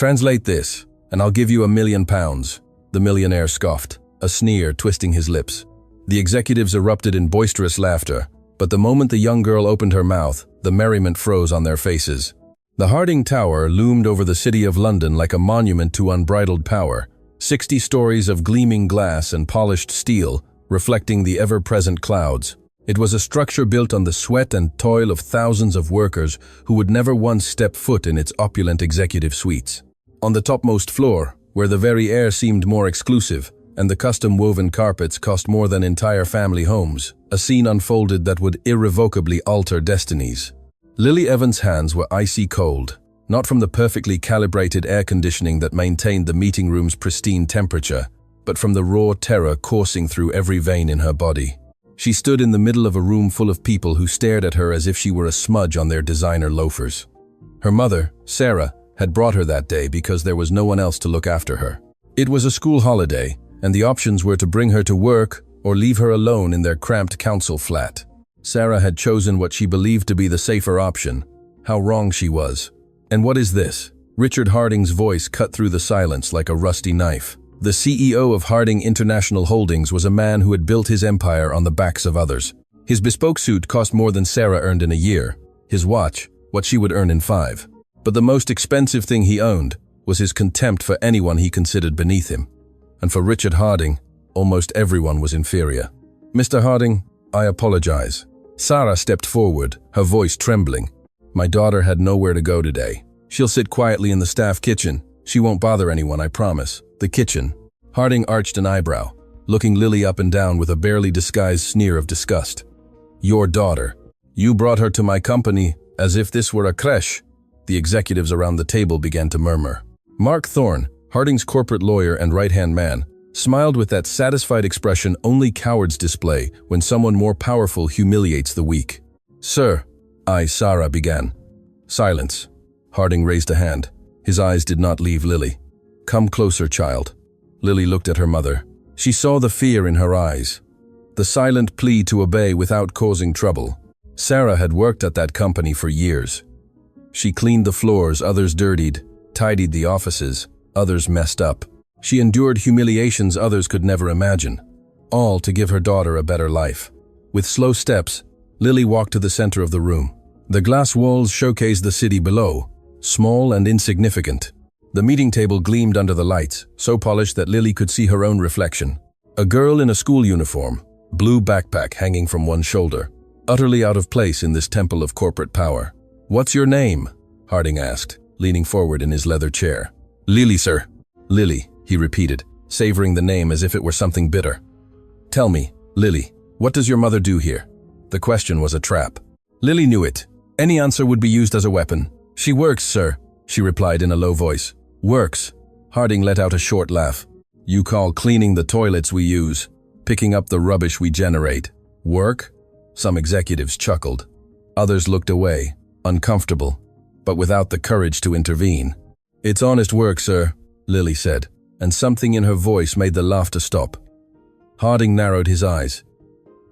Translate this, and I'll give you £1,000,000, the millionaire scoffed, a sneer twisting his lips. The executives erupted in boisterous laughter, but the moment the young girl opened her mouth, the merriment froze on their faces. The Harding Tower loomed over the city of London like a monument to unbridled power, 60 stories of gleaming glass and polished steel, reflecting the ever-present clouds. It was a structure built on the sweat and toil of thousands of workers who would never once step foot in its opulent executive suites. On the topmost floor, where the very air seemed more exclusive, and the custom-woven carpets cost more than entire family homes, a scene unfolded that would irrevocably alter destinies. Lily Evans' hands were icy cold, not from the perfectly calibrated air conditioning that maintained the meeting room's pristine temperature, but from the raw terror coursing through every vein in her body. She stood in the middle of a room full of people who stared at her as if she were a smudge on their designer loafers. Her mother, Sarah, had brought her that day because there was no one else to look after her. It was a school holiday, and the options were to bring her to work or leave her alone in their cramped council flat. Sarah had chosen what she believed to be the safer option. How wrong she was. "And what is this?" Richard Harding's voice cut through the silence like a rusty knife. The CEO of Harding International Holdings was a man who had built his empire on the backs of others. His bespoke suit cost more than Sarah earned in a year. His watch, what she would earn in 5. But the most expensive thing he owned was his contempt for anyone he considered beneath him. And for Richard Harding, almost everyone was inferior. "Mr. Harding, I apologize." Sarah stepped forward, her voice trembling. "My daughter had nowhere to go today. She'll sit quietly in the staff kitchen. She won't bother anyone, I promise." The kitchen. Harding arched an eyebrow, looking Lily up and down with a barely disguised sneer of disgust. "Your daughter. You brought her to my company as if this were a creche." The executives around the table began to murmur. Mark Thorne, Harding's corporate lawyer and right-hand man, smiled with that satisfied expression only cowards display when someone more powerful humiliates the weak. "Sir," Sarah began. "Silence." Harding raised a hand. His eyes did not leave Lily. "Come closer, child." Lily looked at her mother. She saw the fear in her eyes, the silent plea to obey without causing trouble. Sarah had worked at that company for years. She cleaned the floors others dirtied, tidied the offices others messed up. She endured humiliations others could never imagine, all to give her daughter a better life. With slow steps, Lily walked to the center of the room. The glass walls showcased the city below, small and insignificant. The meeting table gleamed under the lights, so polished that Lily could see her own reflection. A girl in a school uniform, blue backpack hanging from one shoulder, utterly out of place in this temple of corporate power. "What's your name?" Harding asked, leaning forward in his leather chair. "Lily, sir." "Lily," he repeated, savoring the name as if it were something bitter. "Tell me, Lily, what does your mother do here?" The question was a trap. Lily knew it. Any answer would be used as a weapon. "She works, sir," she replied in a low voice. "Works?" Harding let out a short laugh. "You call cleaning the toilets we use, picking up the rubbish we generate, work?" Some executives chuckled. Others looked away, uncomfortable, but without the courage to intervene. "It's honest work, sir," Lily said, and something in her voice made the laughter stop. Harding narrowed his eyes.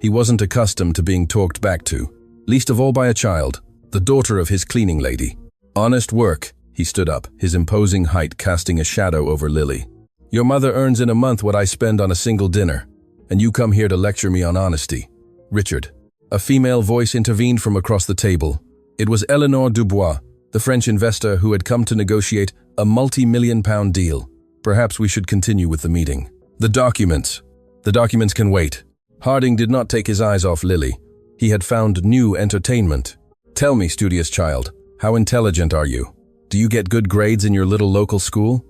He wasn't accustomed to being talked back to, least of all by a child, the daughter of his cleaning lady. "Honest work." He stood up, his imposing height casting a shadow over Lily. "Your mother earns in a month what I spend on a single dinner, and you come here to lecture me on honesty." "Richard." A female voice intervened from across the table. It was Eleanor Dubois, the French investor who had come to negotiate a multi-million-pound deal. "Perhaps we should continue with the meeting." "The documents." "The documents can wait." Harding did not take his eyes off Lily. He had found new entertainment. "Tell me, studious child, how intelligent are you? Do you get good grades in your little local school?"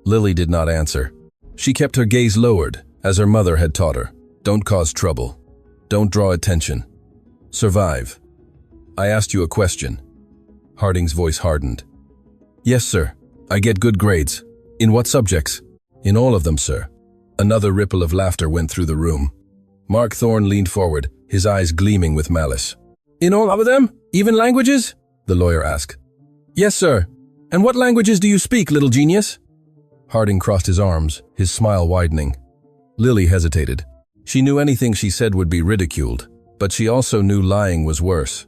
Lily did not answer. She kept her gaze lowered, as her mother had taught her. "Don't cause trouble. Don't draw attention. Survive." "I asked you a question." Harding's voice hardened. "Yes, sir. I get good grades." "In what subjects?" "In all of them, sir." Another ripple of laughter went through the room. Mark Thorne leaned forward, his eyes gleaming with malice. "In all of them? Even languages?" the lawyer asked. "Yes, sir. And what languages do you speak, little genius?" Harding crossed his arms, his smile widening. Lily hesitated. She knew anything she said would be ridiculed, but she also knew lying was worse.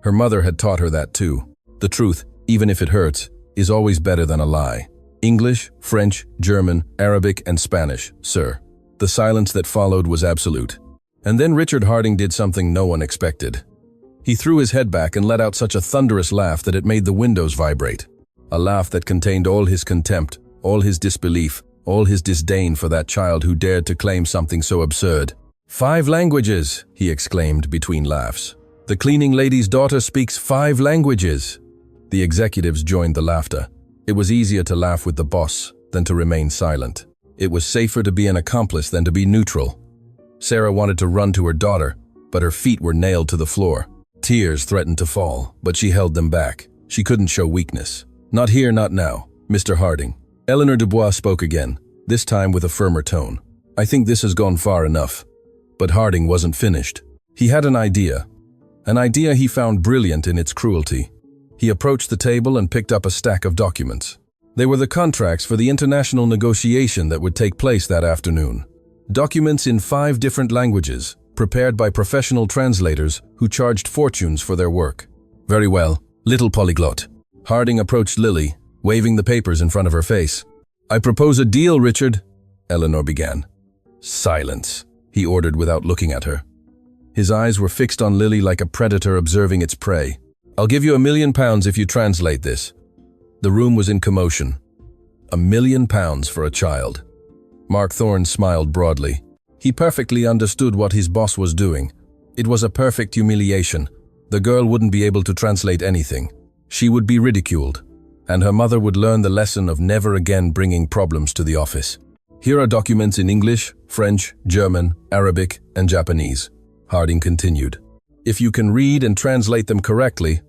Her mother had taught her that too. The truth, even if it hurts, is always better than a lie. English, French, German, Arabic, and Spanish, sir. The silence that followed was absolute. And then Richard Harding did something no one expected. He threw his head back and let out such a thunderous laugh that it made the windows vibrate. A laugh that contained all his contempt, all his disbelief, all his disdain for that child who dared to claim something so absurd. 5 languages, he exclaimed between laughs. The cleaning lady's daughter speaks 5 languages. The executives joined the laughter. It was easier to laugh with the boss than to remain silent. It was safer to be an accomplice than to be neutral. Sarah wanted to run to her daughter, but her feet were nailed to the floor. Tears threatened to fall, but she held them back. She couldn't show weakness. Not here, not now, Mr. Harding. Eleanor Dubois spoke again, this time with a firmer tone. I think this has gone far enough. But Harding wasn't finished. He had an idea he found brilliant in its cruelty. He approached the table and picked up a stack of documents. They were the contracts for the international negotiation that would take place that afternoon. Documents in 5 different languages, prepared by professional translators who charged fortunes for their work. Very well, little polyglot. Harding approached Lily, waving the papers in front of her face. I propose a deal, Richard, Eleanor began. Silence, he ordered without looking at her. His eyes were fixed on Lily like a predator observing its prey. I'll give you £1 million if you translate this. The room was in commotion. £1 million for a child. Mark Thorne smiled broadly. He perfectly understood what his boss was doing. It was a perfect humiliation. The girl wouldn't be able to translate anything. She would be ridiculed, and her mother would learn the lesson of never again bringing problems to the office. Here are documents in English, French, German, Arabic, and Japanese. Harding continued. If you can read and translate them correctly,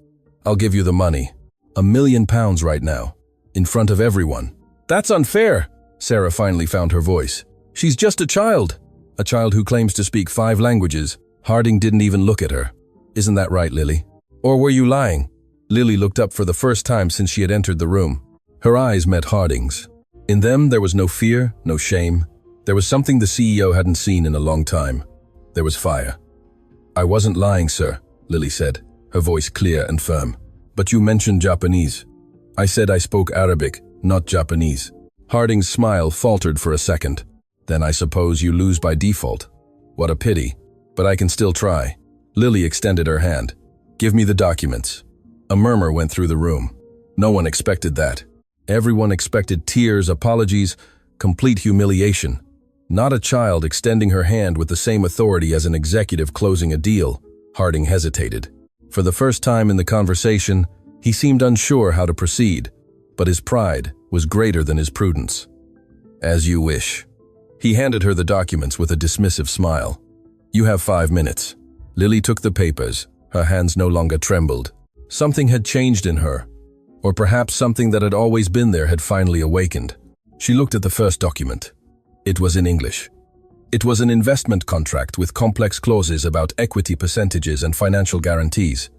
I'll give you the money. £1 million right now, in front of everyone. That's unfair, Sarah finally found her voice. She's just a child who claims to speak 5 languages. Harding didn't even look at her. Isn't that right, Lily? Or were you lying? Lily looked up for the first time since she had entered the room. Her eyes met Harding's. In them, there was no fear, no shame. There was something the CEO hadn't seen in a long time. There was fire. I wasn't lying, sir, Lily said, her voice clear and firm. But you mentioned Japanese. I said I spoke Arabic, not Japanese. Harding's smile faltered for a second. Then I suppose you lose by default. What a pity. But I can still try. Lily extended her hand. Give me the documents. A murmur went through the room. No one expected that. Everyone expected tears, apologies, complete humiliation. Not a child extending her hand with the same authority as an executive closing a deal. Harding hesitated. For the first time in the conversation, he seemed unsure how to proceed, but his pride was greater than his prudence. As you wish. He handed her the documents with a dismissive smile. You have 5 minutes. Lily took the papers. Her hands no longer trembled. Something had changed in her, or perhaps something that had always been there had finally awakened. She looked at the first document. It was in English. It was an investment contract with complex clauses about equity percentages and financial guarantees.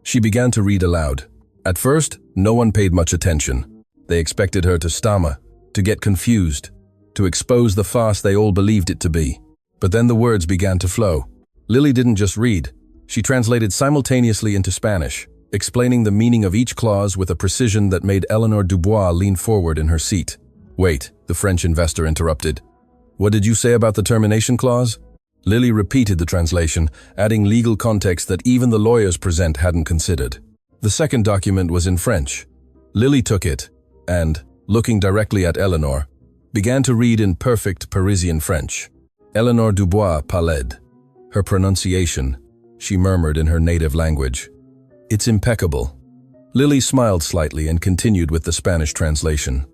She began to read aloud. At first, no one paid much attention. They expected her to stammer, to get confused, to expose the farce they all believed it to be. But then the words began to flow. Lily didn't just read. She translated simultaneously into Spanish, explaining the meaning of each clause with a precision that made Eleanor Dubois lean forward in her seat. Wait, the French investor interrupted. What did you say about the termination clause? Lily repeated the translation, adding legal context that even the lawyers present hadn't considered. The second document was in French. Lily took it and, looking directly at Eleanor, began to read in perfect Parisian French. Eleanor Dubois paled. Her pronunciation, she murmured in her native language. It's impeccable. Lily smiled slightly and continued with the Spanish translation.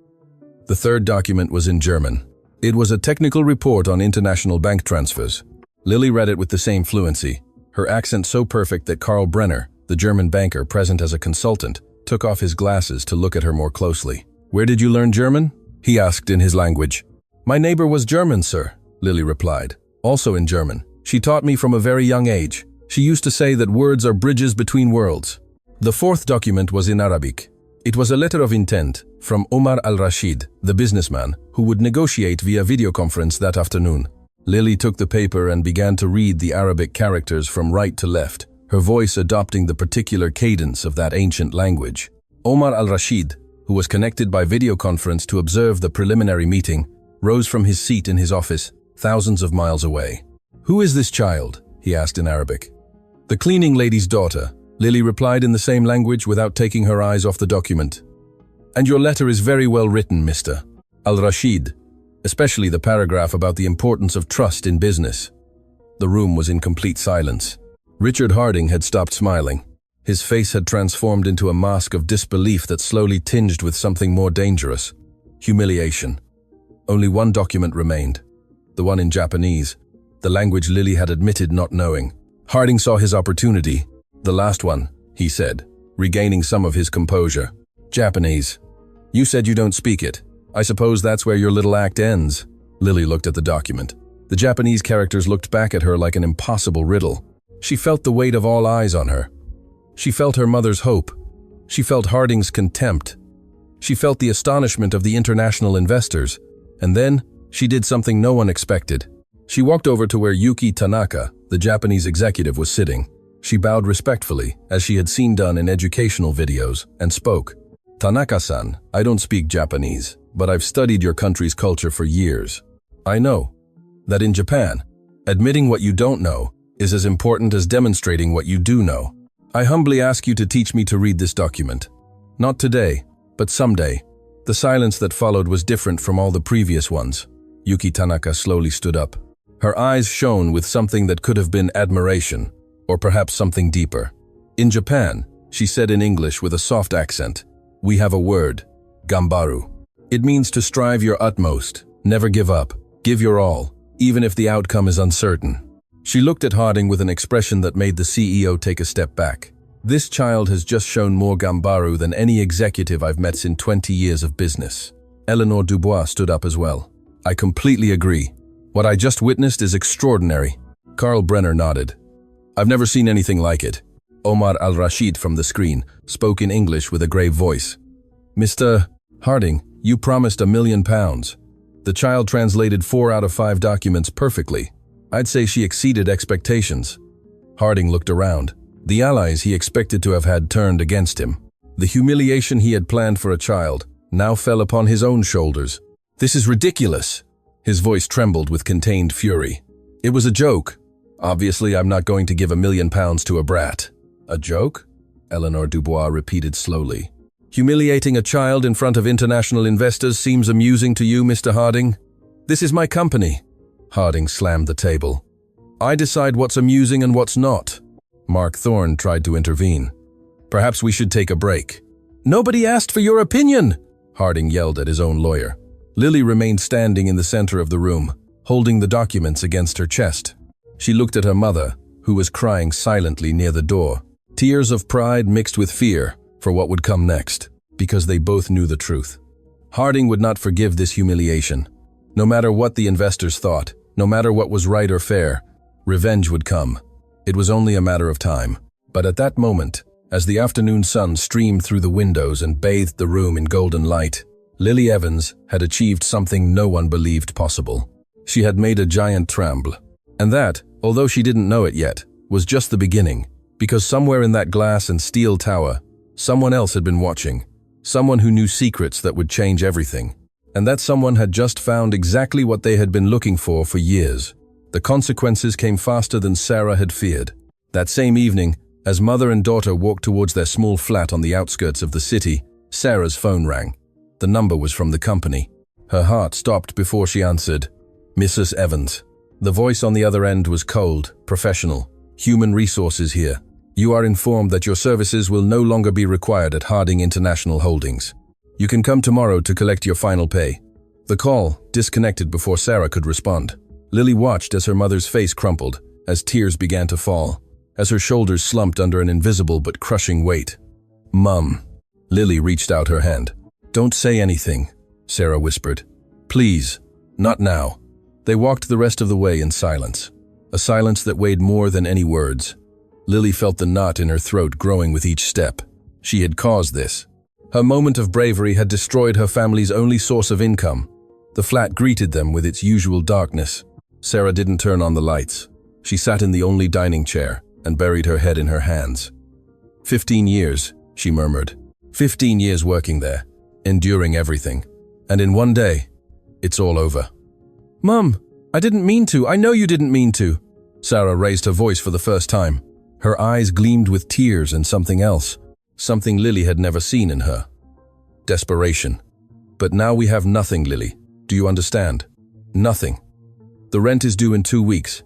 The third document was in German. It was a technical report on international bank transfers. Lily read it with the same fluency, her accent so perfect that Karl Brenner, the German banker present as a consultant, took off his glasses to look at her more closely. Where did you learn German? He asked in his language. My neighbor was German, sir, Lily replied. Also in German. She taught me from a very young age. She used to say that words are bridges between worlds. The fourth document was in Arabic. It was a letter of intent from Omar al-Rashid, the businessman, who would negotiate via video conference that afternoon. Lily took the paper and began to read the Arabic characters from right to left, her voice adopting the particular cadence of that ancient language. Omar al-Rashid, who was connected by video conference to observe the preliminary meeting, rose from his seat in his office, thousands of miles away. "Who is this child?" he asked in Arabic. "The cleaning lady's daughter," Lily replied in the same language without taking her eyes off the document. "And your letter is very well written, Mr. Al-Rashid, especially the paragraph about the importance of trust in business." The room was in complete silence. Richard Harding had stopped smiling. His face had transformed into a mask of disbelief that slowly tinged with something more dangerous: humiliation. Only one document remained, the one in Japanese, the language Lily had admitted not knowing. Harding saw his opportunity. "The last one," he said, regaining some of his composure. "Japanese. You said you don't speak it. I suppose that's where your little act ends." Lily looked at the document. The Japanese characters looked back at her like an impossible riddle. She felt the weight of all eyes on her. She felt her mother's hope. She felt Harding's contempt. She felt the astonishment of the international investors. And then, she did something no one expected. She walked over to where Yuki Tanaka, the Japanese executive, was sitting. She bowed respectfully, as she had seen done in educational videos, and spoke. "Tanaka-san, I don't speak Japanese, but I've studied your country's culture for years. I know that in Japan, admitting what you don't know is as important as demonstrating what you do know. I humbly ask you to teach me to read this document. Not today, but someday." The silence that followed was different from all the previous ones. Yuki Tanaka slowly stood up. Her eyes shone with something that could have been admiration, or perhaps something deeper. "In Japan," she said in English with a soft accent, "we have a word, gambaru. It means to strive your utmost, never give up, give your all, even if the outcome is uncertain." She looked at Harding with an expression that made the CEO take a step back. "This child has just shown more gambaru than any executive I've met in 20 years of business." Eleanor Dubois stood up as well. "I completely agree. What I just witnessed is extraordinary." Carl Brenner nodded. "I've never seen anything like it." Omar Al-Rashid from the screen spoke in English with a grave voice. "Mr. Harding, you promised £1 million. The child translated 4 out of 5 documents perfectly. I'd say she exceeded expectations." Harding looked around. The allies he expected to have had turned against him. The humiliation he had planned for a child now fell upon his own shoulders. "This is ridiculous." His voice trembled with contained fury. "It was a joke. Obviously, I'm not going to give £1 million to a brat." "A joke?" Eleanor Dubois repeated slowly. "Humiliating a child in front of international investors seems amusing to you, Mr. Harding? This is my company." Harding slammed the table. "I decide what's amusing and what's not." Mark Thorne tried to intervene. "Perhaps we should take a break." "Nobody asked for your opinion!" Harding yelled at his own lawyer. Lily remained standing in the center of the room, holding the documents against her chest. She looked at her mother, who was crying silently near the door. Tears of pride mixed with fear for what would come next, because they both knew the truth. Harding would not forgive this humiliation. No matter what the investors thought, no matter what was right or fair, revenge would come. It was only a matter of time. But at that moment, as the afternoon sun streamed through the windows and bathed the room in golden light, Lily Evans had achieved something no one believed possible. She had made a giant tremble. And that, although she didn't know it yet, was just the beginning, because somewhere in that glass and steel tower, someone else had been watching, someone who knew secrets that would change everything. And that someone had just found exactly what they had been looking for years. The consequences came faster than Sarah had feared. That same evening, as mother and daughter walked towards their small flat on the outskirts of the city, Sarah's phone rang. The number was from the company. Her heart stopped before she answered. "Mrs. Evans." The voice on the other end was cold, professional. "Human resources here. You are informed that your services will no longer be required at Harding International Holdings. You can come tomorrow to collect your final pay." The call disconnected before Sarah could respond. Lily watched as her mother's face crumpled, as tears began to fall, as her shoulders slumped under an invisible but crushing weight. "Mum." Lily reached out her hand. "Don't say anything," Sarah whispered. "Please, not now." They walked the rest of the way in silence, a silence that weighed more than any words. Lily felt the knot in her throat growing with each step. She had caused this. Her moment of bravery had destroyed her family's only source of income. The flat greeted them with its usual darkness. Sarah didn't turn on the lights. She sat in the only dining chair and buried her head in her hands. 15 years, she murmured. 15 years working there. enduring everything. And in one day, it's all over. "Mum, I didn't mean to. I know you didn't mean to." Sarah raised her voice for the first time. Her eyes gleamed with tears and something else, something Lily had never seen in her. Desperation. "But now we have nothing, Lily. Do you understand? Nothing. The rent is due in 2 weeks.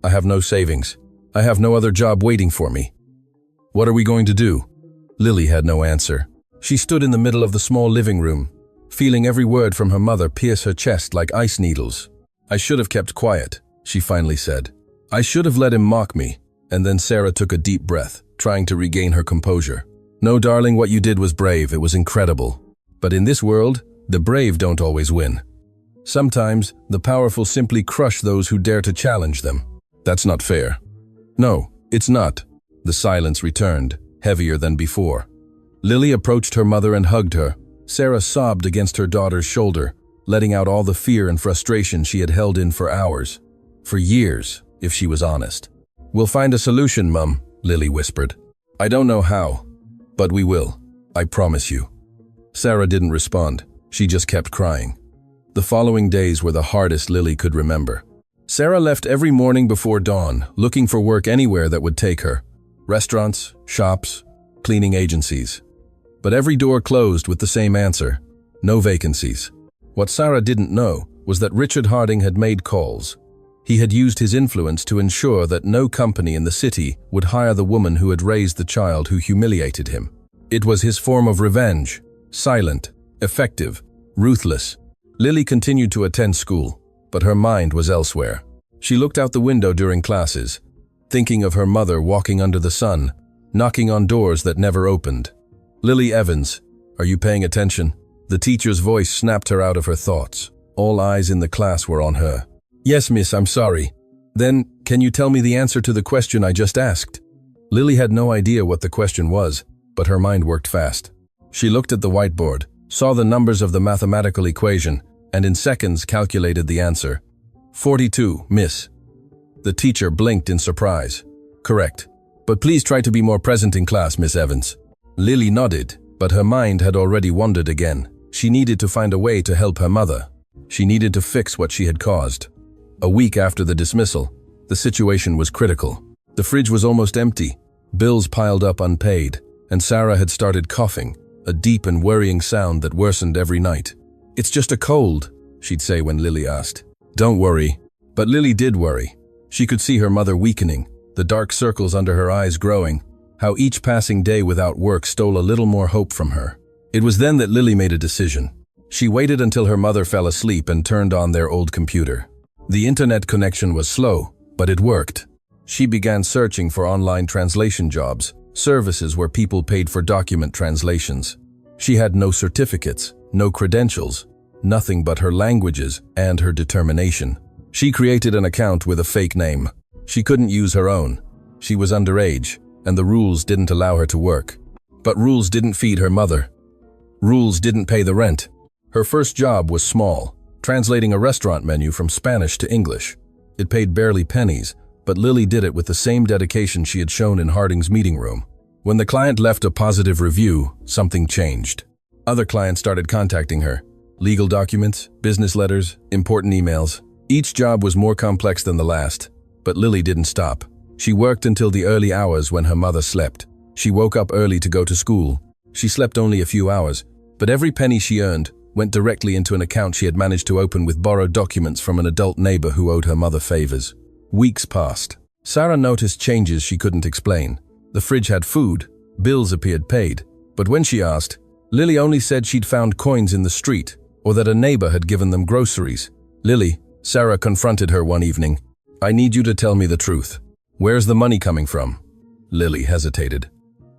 I have no savings. I have no other job waiting for me. What are we going to do?" Lily had no answer. She stood in the middle of the small living room, feeling every word from her mother pierce her chest like ice needles. "I should have kept quiet," she finally said. "I should have let him mock me." And then Sarah took a deep breath, trying to regain her composure. "No, darling, what you did was brave. It was incredible. But in this world, the brave don't always win. Sometimes, the powerful simply crush those who dare to challenge them. That's not fair." "No, it's not." The silence returned, heavier than before. Lily approached her mother and hugged her. Sarah sobbed against her daughter's shoulder, letting out all the fear and frustration she had held in for hours. For years, if she was honest. "We'll find a solution, Mum," Lily whispered. "I don't know how, but we will. I promise you." Sarah didn't respond. She just kept crying. The following days were the hardest Lily could remember. Sarah left every morning before dawn, looking for work anywhere that would take her. Restaurants, shops, cleaning agencies. But every door closed with the same answer: no vacancies. What Sarah didn't know was that Richard Harding had made calls. He had used his influence to ensure that no company in the city would hire the woman who had raised the child who humiliated him. It was his form of revenge, silent, effective, ruthless. Lily continued to attend school, but her mind was elsewhere. She looked out the window during classes, thinking of her mother walking under the sun, knocking on doors that never opened. "Lily Evans, are you paying attention?" The teacher's voice snapped her out of her thoughts. All eyes in the class were on her. "Yes, miss, I'm sorry." "Then, can you tell me the answer to the question I just asked?" Lily had no idea what the question was, but her mind worked fast. She looked at the whiteboard, saw the numbers of the mathematical equation, and in seconds calculated the answer. 42, miss." The teacher blinked in surprise. "Correct. But please try to be more present in class, Miss Evans." Lily nodded, but her mind had already wandered again. She needed to find a way to help her mother. She needed to fix what she had caused. A week after the dismissal, the situation was critical. The fridge was almost empty, bills piled up unpaid, and Sarah had started coughing, a deep and worrying sound that worsened every night. "It's just a cold," she'd say when Lily asked. "Don't worry." But Lily did worry. She could see her mother weakening, the dark circles under her eyes growing, how each passing day without work stole a little more hope from her. It was then that Lily made a decision. She waited until her mother fell asleep and turned on their old computer. The internet connection was slow, but it worked. She began searching for online translation jobs, services where people paid for document translations. She had no certificates, no credentials, nothing but her languages and her determination. She created an account with a fake name. She couldn't use her own. She was underage, and the rules didn't allow her to work. But rules didn't feed her mother. Rules didn't pay the rent. Her first job was small, translating a restaurant menu from Spanish to English. It paid barely pennies, but Lily did it with the same dedication she had shown in Harding's meeting room. When the client left a positive review, something changed. Other clients started contacting her. Legal documents, business letters, important emails. Each job was more complex than the last, but Lily didn't stop. She worked until the early hours when her mother slept. She woke up early to go to school. She slept only a few hours, but every penny she earned went directly into an account she had managed to open with borrowed documents from an adult neighbor who owed her mother favors. Weeks passed. Sarah noticed changes she couldn't explain. The fridge had food, bills appeared paid, but when she asked, Lily only said she'd found coins in the street or that a neighbor had given them groceries. "Lily," Sarah confronted her one evening, "I need you to tell me the truth. Where's the money coming from?" Lily hesitated.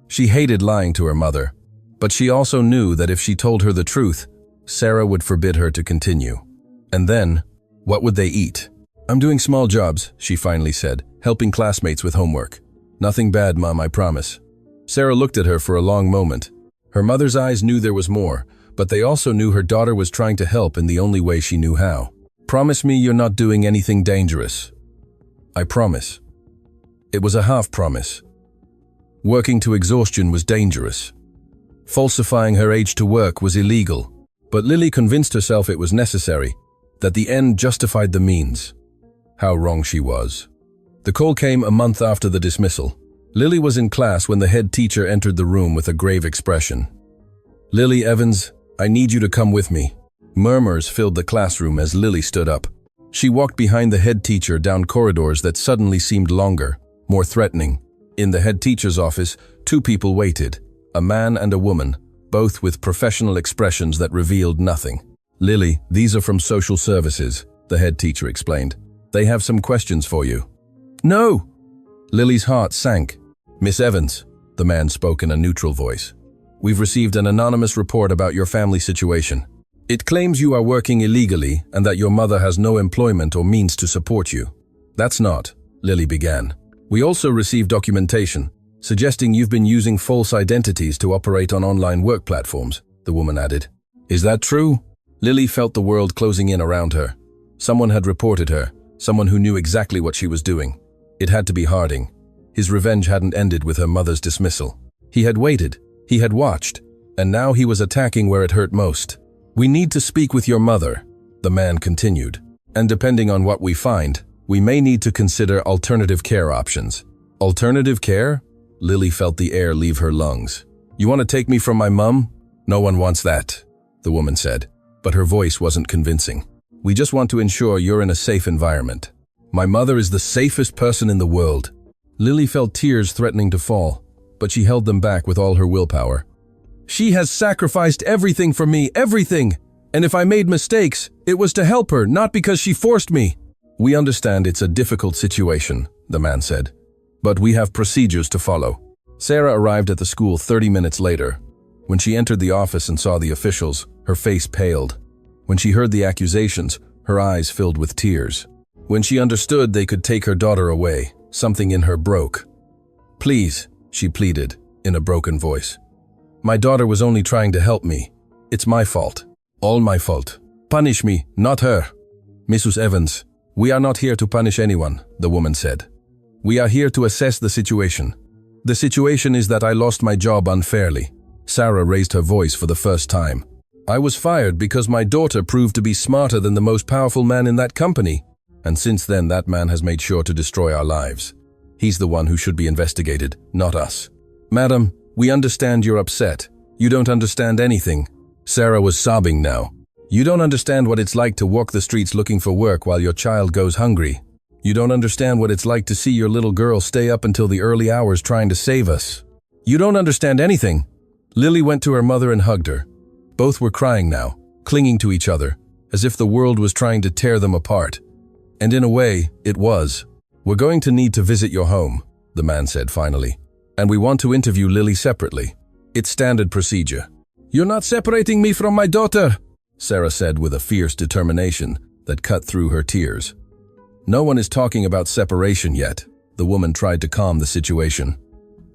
She hated lying to her mother, but she also knew that if she told her the truth, Sarah would forbid her to continue. And then, what would they eat? "I'm doing small jobs," she finally said, "helping classmates with homework. Nothing bad, Mom, I promise." Sarah looked at her for a long moment. Her mother's eyes knew there was more, but they also knew her daughter was trying to help in the only way she knew how. "Promise me you're not doing anything dangerous." "I promise." It was a half promise. Working to exhaustion was dangerous. Falsifying her age to work was illegal. But Lily convinced herself it was necessary, that the end justified the means. How wrong she was. The call came a month after the dismissal. Lily was in class when the head teacher entered the room with a grave expression. "Lily Evans, I need you to come with me." Murmurs filled the classroom as Lily stood up. She walked behind the head teacher down corridors that suddenly seemed longer, more threatening. In the head teacher's office, two people waited, a man and a woman, both with professional expressions that revealed nothing. "Lily, these are from social services," the head teacher explained. "They have some questions for you." "No!" Lily's heart sank. "Miss Evans," the man spoke in a neutral voice, "we've received an anonymous report about your family situation. It claims you are working illegally and that your mother has no employment or means to support you." "That's not," Lily began. "We also received documentation suggesting you've been using false identities to operate on online work platforms," the woman added. "Is that true?" Lily felt the world closing in around her. Someone had reported her, someone who knew exactly what she was doing. It had to be Harding. His revenge hadn't ended with her mother's dismissal. He had waited, he had watched, and now he was attacking where it hurt most. "We need to speak with your mother," the man continued. "And depending on what we find, we may need to consider alternative care options." "Alternative care?" Lily felt the air leave her lungs. "You want to take me from my mum?" "No one wants that," the woman said, but her voice wasn't convincing. "We just want to ensure you're in a safe environment." "My mother is the safest person in the world." Lily felt tears threatening to fall, but she held them back with all her willpower. "She has sacrificed everything for me, everything. And if I made mistakes, it was to help her, not because she forced me." "We understand it's a difficult situation," the man said, "but we have procedures to follow." Sarah arrived at the school 30 minutes later. When she entered the office and saw the officials, her face paled. When she heard the accusations, her eyes filled with tears. When she understood they could take her daughter away, something in her broke. "Please," she pleaded, in a broken voice. "My daughter was only trying to help me. It's my fault. All my fault. Punish me, not her." "Mrs. Evans, we are not here to punish anyone," the woman said. "We are here to assess the situation. The situation is that I lost my job unfairly." Sarah raised her voice for the first time. "I was fired because my daughter proved to be smarter than the most powerful man in that company. And since then that man has made sure to destroy our lives. He's the one who should be investigated, not us." "Madam, we understand you're upset. You don't understand anything." Sarah was sobbing now. "You don't understand what it's like to walk the streets looking for work while your child goes hungry. You don't understand what it's like to see your little girl stay up until the early hours trying to save us. You don't understand anything." Lily went to her mother and hugged her. Both were crying now, clinging to each other, as if the world was trying to tear them apart. And in a way, it was. "We're going to need to visit your home," the man said finally. "And we want to interview Lily separately. It's standard procedure." "You're not separating me from my daughter," Sarah said with a fierce determination that cut through her tears. "No one is talking about separation yet," the woman tried to calm the situation.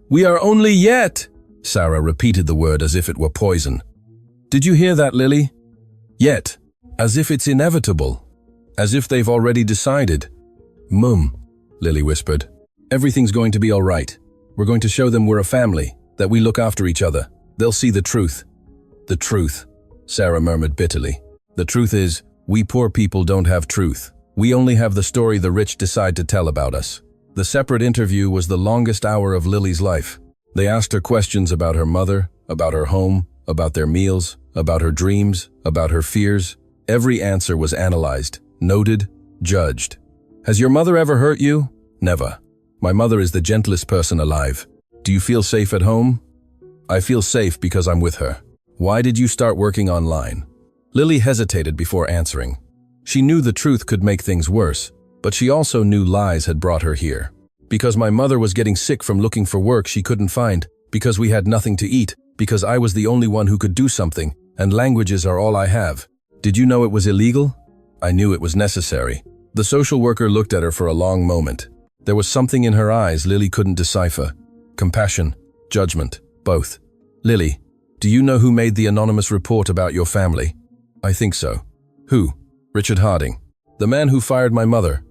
"We are only yet," Sarah repeated the word as if it were poison. "Did you hear that, Lily? Yet, as if it's inevitable. As if they've already decided." "Mum," Lily whispered. "Everything's going to be all right. We're going to show them we're a family, that we look after each other. They'll see the truth." "The truth," Sarah murmured bitterly. "The truth is, we poor people don't have truth. We only have the story the rich decide to tell about us." The separate interview was the longest hour of Lily's life. They asked her questions about her mother, about her home, about their meals, about her dreams, about her fears. Every answer was analyzed, noted, judged. "Has your mother ever hurt you?" "Never. My mother is the gentlest person alive." "Do you feel safe at home?" "I feel safe because I'm with her." "Why did you start working online?" Lily hesitated before answering. She knew the truth could make things worse, but she also knew lies had brought her here. "Because my mother was getting sick from looking for work she couldn't find, because we had nothing to eat, because I was the only one who could do something, and languages are all I have." "Did you know it was illegal?" "I knew it was necessary." The social worker looked at her for a long moment. There was something in her eyes Lily couldn't decipher. Compassion, judgment, both. "Lily, do you know who made the anonymous report about your family?" "I think so." "Who?" "Richard Harding. The man who fired my mother.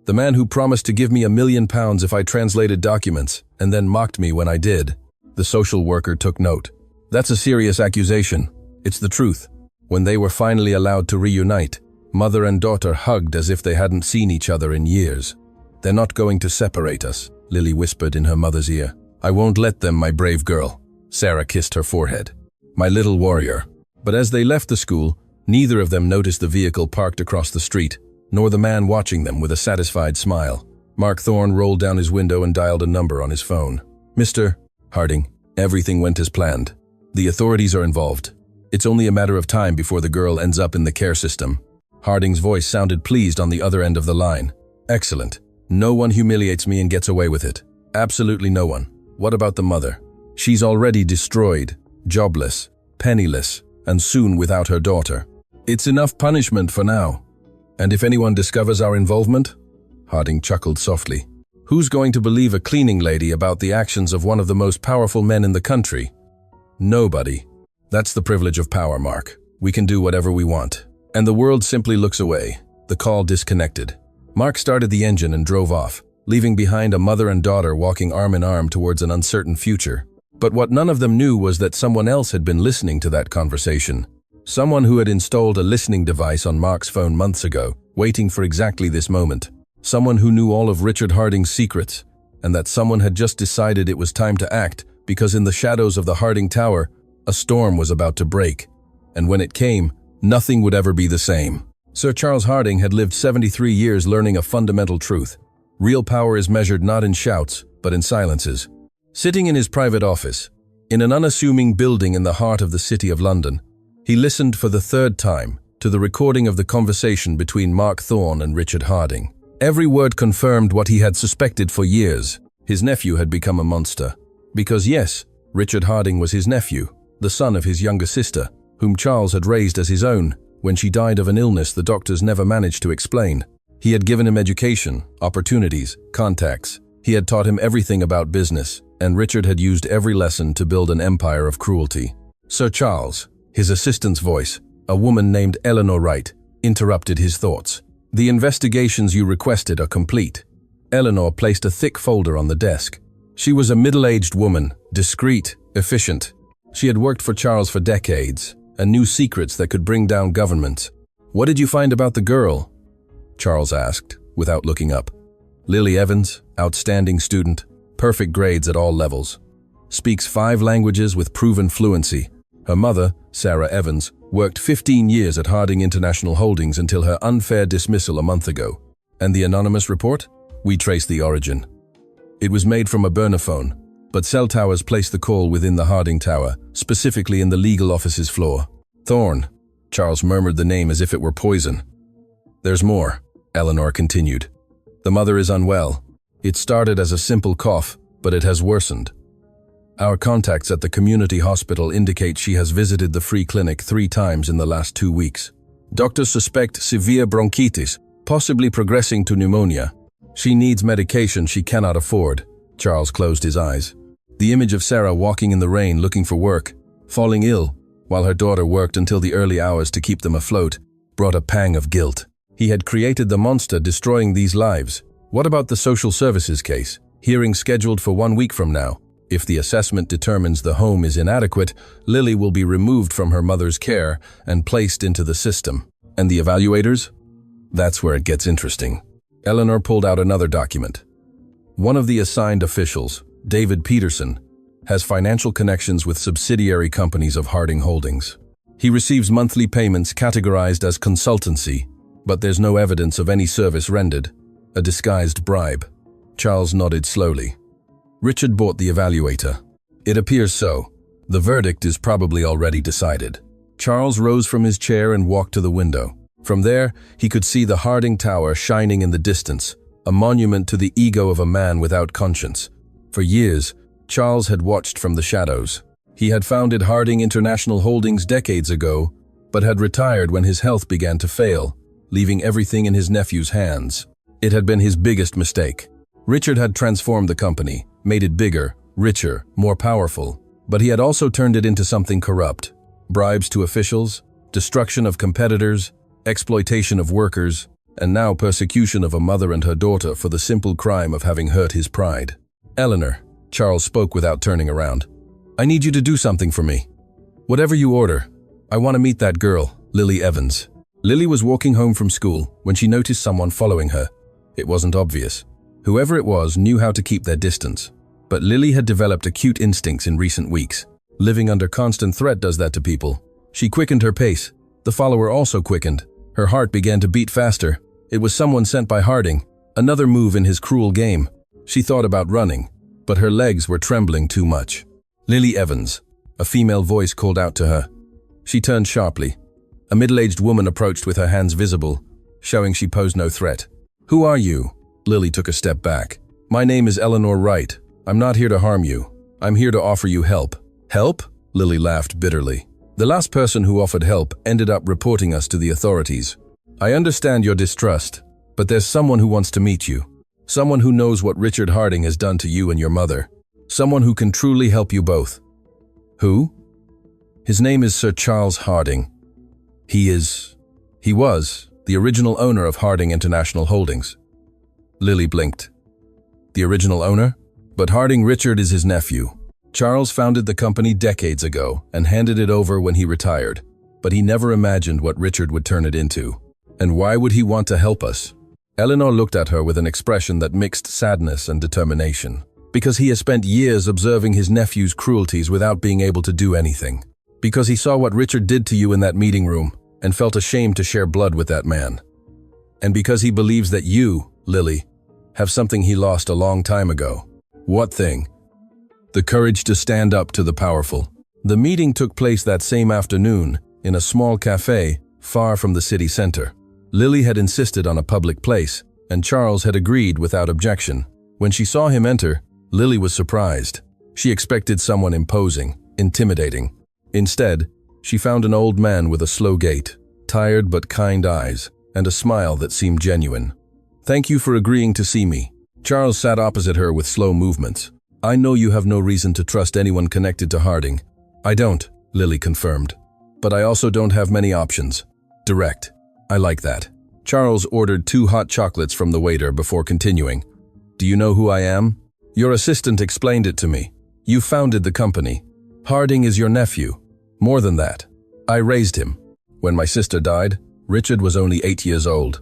The man who promised to give me £1 million if I translated documents, and then mocked me when I did." The social worker took note. That's a serious accusation. It's the truth. When they were finally allowed to reunite, mother and daughter hugged as if they hadn't seen each other in years. "They're not going to separate us," Lily whispered in her mother's ear. "I won't let them, my brave girl." Sarah kissed her forehead. "My little warrior." But as they left the school, neither of them noticed the vehicle parked across the street, nor the man watching them with a satisfied smile. Mark Thorne rolled down his window and dialed a number on his phone. "Mr. Harding, everything went as planned. The authorities are involved. It's only a matter of time before the girl ends up in the care system." Harding's voice sounded pleased on the other end of the line. "Excellent. No one humiliates me and gets away with it. Absolutely no one. What about the mother? She's already destroyed, jobless, penniless, and soon without her daughter. It's enough punishment for now. And if anyone discovers our involvement?" Harding chuckled softly. "Who's going to believe a cleaning lady about the actions of one of the most powerful men in the country? Nobody. That's the privilege of power, Mark. We can do whatever we want." And the world simply looks away. The call disconnected. Mark started the engine and drove off, leaving behind a mother and daughter walking arm in arm towards an uncertain future. But what none of them knew was that someone else had been listening to that conversation. Someone who had installed a listening device on Mark's phone months ago, waiting for exactly this moment. Someone who knew all of Richard Harding's secrets, and that someone had just decided it was time to act because in the shadows of the Harding Tower, a storm was about to break. And when it came, nothing would ever be the same. Sir Charles Harding had lived 73 years learning a fundamental truth. Real power is measured not in shouts, but in silences. Sitting in his private office, in an unassuming building in the heart of the City of London, he listened for the third time to the recording of the conversation between Mark Thorne and Richard Harding. Every word confirmed what he had suspected for years. His nephew had become a monster. Because yes, Richard Harding was his nephew, the son of his younger sister, whom Charles had raised as his own. When she died of an illness the doctors never managed to explain. He had given him education, opportunities, contacts. He had taught him everything about business, and Richard had used every lesson to build an empire of cruelty. Sir Charles, his assistant's voice, a woman named Eleanor Wright, interrupted his thoughts. "The investigations you requested are complete." Eleanor placed a thick folder on the desk. She was a middle-aged woman, discreet, efficient. She had worked for Charles for decades, and knew secrets that could bring down governments. "What did you find about the girl?" Charles asked, without looking up. "Lily Evans, outstanding student, perfect grades at all levels. Speaks 5 languages with proven fluency. Her mother, Sarah Evans, worked 15 years at Harding International Holdings until her unfair dismissal a month ago. And the anonymous report? We traced the origin. It was made from a burner phone, but cell towers placed the call within the Harding Tower, specifically in the legal office's floor. Thorne. Charles murmured the name as if it were poison. "There's more," Eleanor continued. "The mother is unwell. It started as a simple cough, but it has worsened. Our contacts at the community hospital indicate she has visited the free clinic 3 times in the last 2 weeks. Doctors suspect severe bronchitis, possibly progressing to pneumonia. She needs medication she cannot afford." Charles closed his eyes. The image of Sarah walking in the rain looking for work, falling ill, while her daughter worked until the early hours to keep them afloat, brought a pang of guilt. He had created the monster destroying these lives. What about the social services case? Hearing scheduled for 1 week from now. If the assessment determines the home is inadequate, Lily will be removed from her mother's care and placed into the system. And the evaluators? That's where it gets interesting. Eleanor pulled out another document. One of the assigned officials, David Peterson, has financial connections with subsidiary companies of Harding Holdings. He receives monthly payments categorized as consultancy, but there's no evidence of any service rendered. A disguised bribe. Charles nodded slowly. Richard bought the evaluator. It appears so. The verdict is probably already decided. Charles rose from his chair and walked to the window. From there, he could see the Harding Tower shining in the distance, a monument to the ego of a man without conscience. For years, Charles had watched from the shadows. He had founded Harding International Holdings decades ago, but had retired when his health began to fail, leaving everything in his nephew's hands. It had been his biggest mistake. Richard had transformed the company, made it bigger, richer, more powerful, but he had also turned it into something corrupt. Bribes to officials, destruction of competitors, exploitation of workers, and now persecution of a mother and her daughter for the simple crime of having hurt his pride. "Eleanor," Charles spoke without turning around. "I need you to do something for me." Whatever you order. I want to meet that girl, Lily Evans. Lily was walking home from school when she noticed someone following her. It wasn't obvious. Whoever it was knew how to keep their distance. But Lily had developed acute instincts in recent weeks. Living under constant threat does that to people. She quickened her pace. The follower also quickened. Her heart began to beat faster. It was someone sent by Harding, another move in his cruel game. She thought about running, but her legs were trembling too much. Lily Evans, a female voice called out to her. She turned sharply. A middle-aged woman approached with her hands visible, showing she posed no threat. "Who are you?" Lily took a step back. "My name is Eleanor Wright. I'm not here to harm you. I'm here to offer you help." "Help?" Lily laughed bitterly. "The last person who offered help ended up reporting us to the authorities. I understand your distrust, but there's someone who wants to meet you. Someone who knows what Richard Harding has done to you and your mother. Someone who can truly help you both." "Who?" "His name is Sir Charles Harding. He was the original owner of Harding International Holdings." Lily blinked. "The original owner? But Harding Richard is his nephew. Charles founded the company decades ago and handed it over when he retired, but he never imagined what Richard would turn it into. And why would he want to help us?" Eleanor looked at her with an expression that mixed sadness and determination. "Because he has spent years observing his nephew's cruelties without being able to do anything. Because he saw what Richard did to you in that meeting room and felt ashamed to share blood with that man. And because he believes that you, Lily, have something he lost a long time ago." "What thing?" "The courage to stand up to the powerful." The meeting took place that same afternoon in a small cafe far from the city center. Lily had insisted on a public place, and Charles had agreed without objection. When she saw him enter, Lily was surprised. She expected someone imposing, intimidating. Instead, she found an old man with a slow gait, tired but kind eyes, and a smile that seemed genuine. "Thank you for agreeing to see me." Charles sat opposite her with slow movements. "I know you have no reason to trust anyone connected to Harding." "I don't," Lily confirmed. "But I also don't have many options. Direct. I like that." Charles ordered 2 hot chocolates from the waiter before continuing. "Do you know who I am? Your assistant explained it to me. You founded the company. Harding is your nephew. More than that, I raised him. When my sister died, Richard was only 8 years old.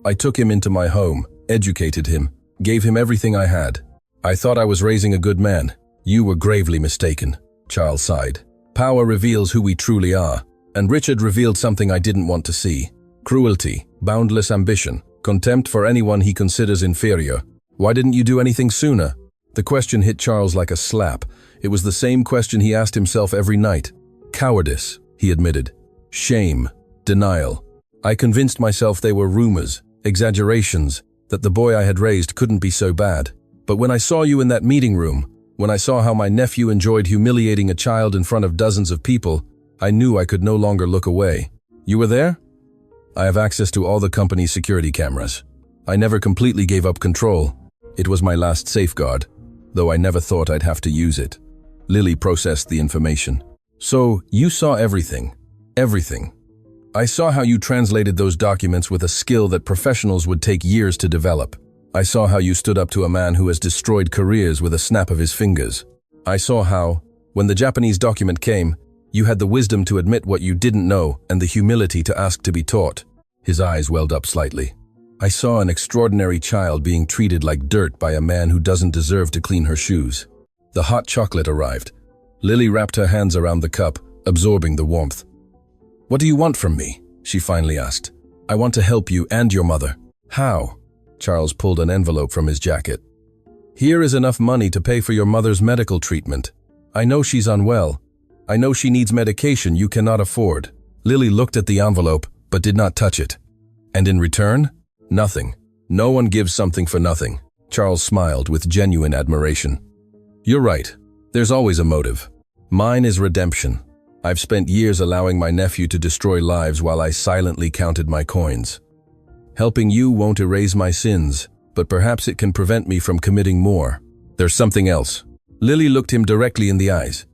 I took him into my home, educated him, gave him everything I had. I thought I was raising a good man. You were gravely mistaken," Charles sighed. "Power reveals who we truly are, and Richard revealed something I didn't want to see. Cruelty, boundless ambition, contempt for anyone he considers inferior. Why didn't you do anything sooner?" The question hit Charles like a slap. It was the same question he asked himself every night. "Cowardice," he admitted. "Shame, denial. I convinced myself they were rumors, exaggerations, that the boy I had raised couldn't be so bad. But when I saw you in that meeting room, when I saw how my nephew enjoyed humiliating a child in front of dozens of people, I knew I could no longer look away." "You were there?" "I have access to all the company's security cameras. I never completely gave up control. It was my last safeguard, though I never thought I'd have to use it." Lily processed the information. "So, you saw everything. Everything. I saw how you translated those documents with a skill that professionals would take years to develop. I saw how you stood up to a man who has destroyed careers with a snap of his fingers. I saw how, when the Japanese document came, you had the wisdom to admit what you didn't know and the humility to ask to be taught." His eyes welled up slightly. "I saw an extraordinary child being treated like dirt by a man who doesn't deserve to clean her shoes." The hot chocolate arrived. Lily wrapped her hands around the cup, absorbing the warmth. "What do you want from me?" she finally asked. "I want to help you and your mother." "How?" Charles pulled an envelope from his jacket. "Here is enough money to pay for your mother's medical treatment. I know she's unwell. I know she needs medication you cannot afford." Lily looked at the envelope, but did not touch it. "And in return?" "Nothing. No one gives something for nothing." Charles smiled with genuine admiration. "You're right. There's always a motive. Mine is redemption. I've spent years allowing my nephew to destroy lives while I silently counted my coins. Helping you won't erase my sins, but perhaps it can prevent me from committing more. There's something else." Lily looked him directly in the eyes.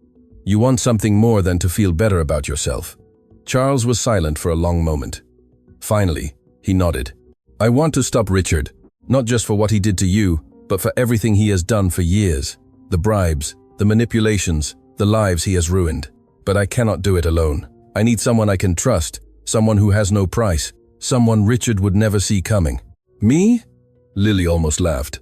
"You want something more than to feel better about yourself." Charles was silent for a long moment. Finally, he nodded. "I want to stop Richard, not just for what he did to you, but for everything he has done for years. The bribes, the manipulations, the lives he has ruined. But I cannot do it alone. I need someone I can trust, someone who has no price, someone Richard would never see coming. Me? Lily almost laughed.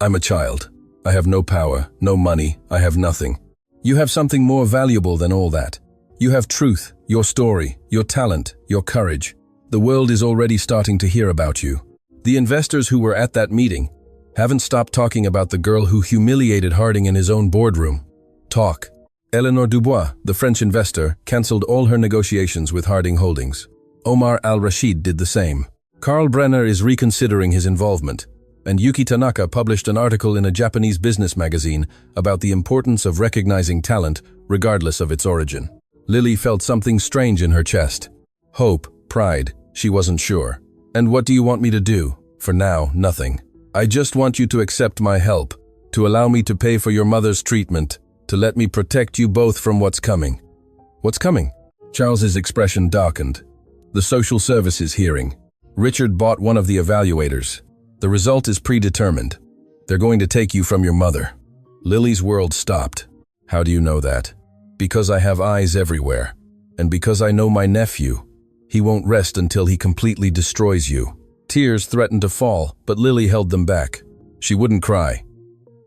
I'm a child. I have no power, no money, I have nothing. You have something more valuable than all that. You have truth, your story, your talent, your courage. The world is already starting to hear about you. The investors who were at that meeting haven't stopped talking about the girl who humiliated Harding in his own boardroom. Talk. Eleanor Dubois, the French investor, cancelled all her negotiations with Harding Holdings. Omar Al-Rashid did the same. Carl Brenner is reconsidering his involvement, and Yuki Tanaka published an article in a Japanese business magazine about the importance of recognizing talent regardless of its origin. Lily felt something strange in her chest. Hope, pride, she wasn't sure. And what do you want me to do? For now, nothing. I just want you to accept my help, to allow me to pay for your mother's treatment, to let me protect you both from what's coming. What's coming? Charles's expression darkened. The social services hearing. Richard bought one of the evaluators. The result is predetermined. They're going to take you from your mother. Lily's world stopped. How do you know that? Because I have eyes everywhere. And because I know my nephew. He won't rest until he completely destroys you. Tears threatened to fall, but Lily held them back. She wouldn't cry.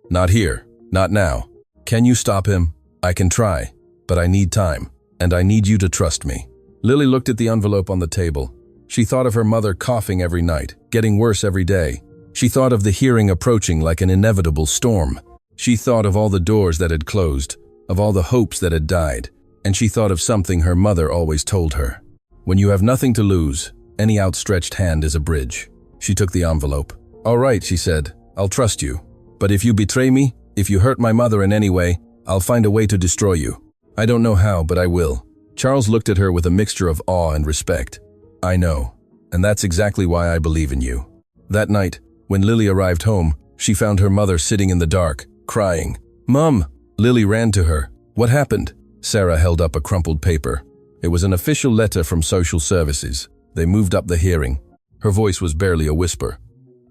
Not here. Not now. Can you stop him? I can try, but I need time, and I need you to trust me. Lily looked at the envelope on the table. She thought of her mother coughing every night, getting worse every day. She thought of the hearing approaching like an inevitable storm. She thought of all the doors that had closed, of all the hopes that had died, and she thought of something her mother always told her. When you have nothing to lose, any outstretched hand is a bridge. She took the envelope. All right, she said, I'll trust you. But if you betray me, if you hurt my mother in any way, I'll find a way to destroy you. I don't know how, but I will. Charles looked at her with a mixture of awe and respect. I know, and that's exactly why I believe in you. That night, when Lily arrived home, she found her mother sitting in the dark, crying. Mom! Lily ran to her. What happened? Sarah held up a crumpled paper. It was an official letter from social services. They moved up the hearing. Her voice was barely a whisper.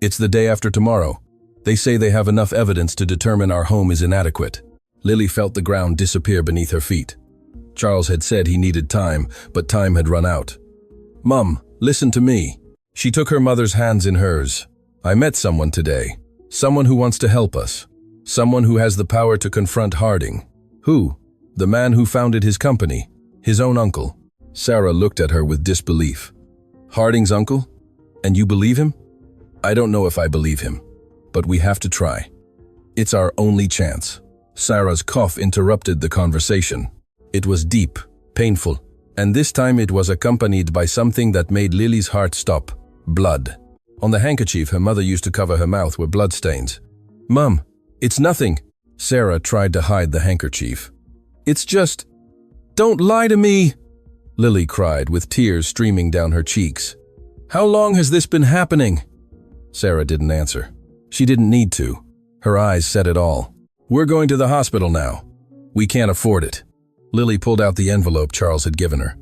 It's the day after tomorrow. They say they have enough evidence to determine our home is inadequate. Lily felt the ground disappear beneath her feet. Charles had said he needed time, but time had run out. Mum, listen to me. She took her mother's hands in hers. I met someone today. Someone who wants to help us. Someone who has the power to confront Harding. Who? The man who founded his company. His own uncle. Sarah looked at her with disbelief. Harding's uncle? And you believe him? I don't know if I believe him. But we have to try. It's our only chance. Sarah's cough interrupted the conversation. It was deep, painful, and this time it was accompanied by something that made Lily's heart stop. Blood. On the handkerchief her mother used to cover her mouth were bloodstains. Mum, it's nothing. Sarah tried to hide the handkerchief. It's just... Don't lie to me! Lily cried with tears streaming down her cheeks. How long has this been happening? Sarah didn't answer. She didn't need to. Her eyes said it all. We're going to the hospital now. We can't afford it. Lily pulled out the envelope Charles had given her.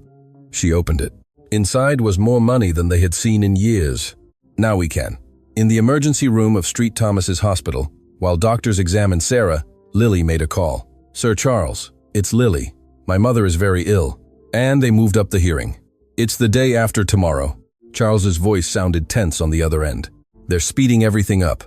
She opened it. Inside was more money than they had seen in years. Now we can. In the emergency room of St. Thomas's Hospital, while doctors examined Sarah, Lily made a call. Sir Charles, it's Lily. My mother is very ill. And they moved up the hearing. It's the day after tomorrow. Charles's voice sounded tense on the other end. They're speeding everything up.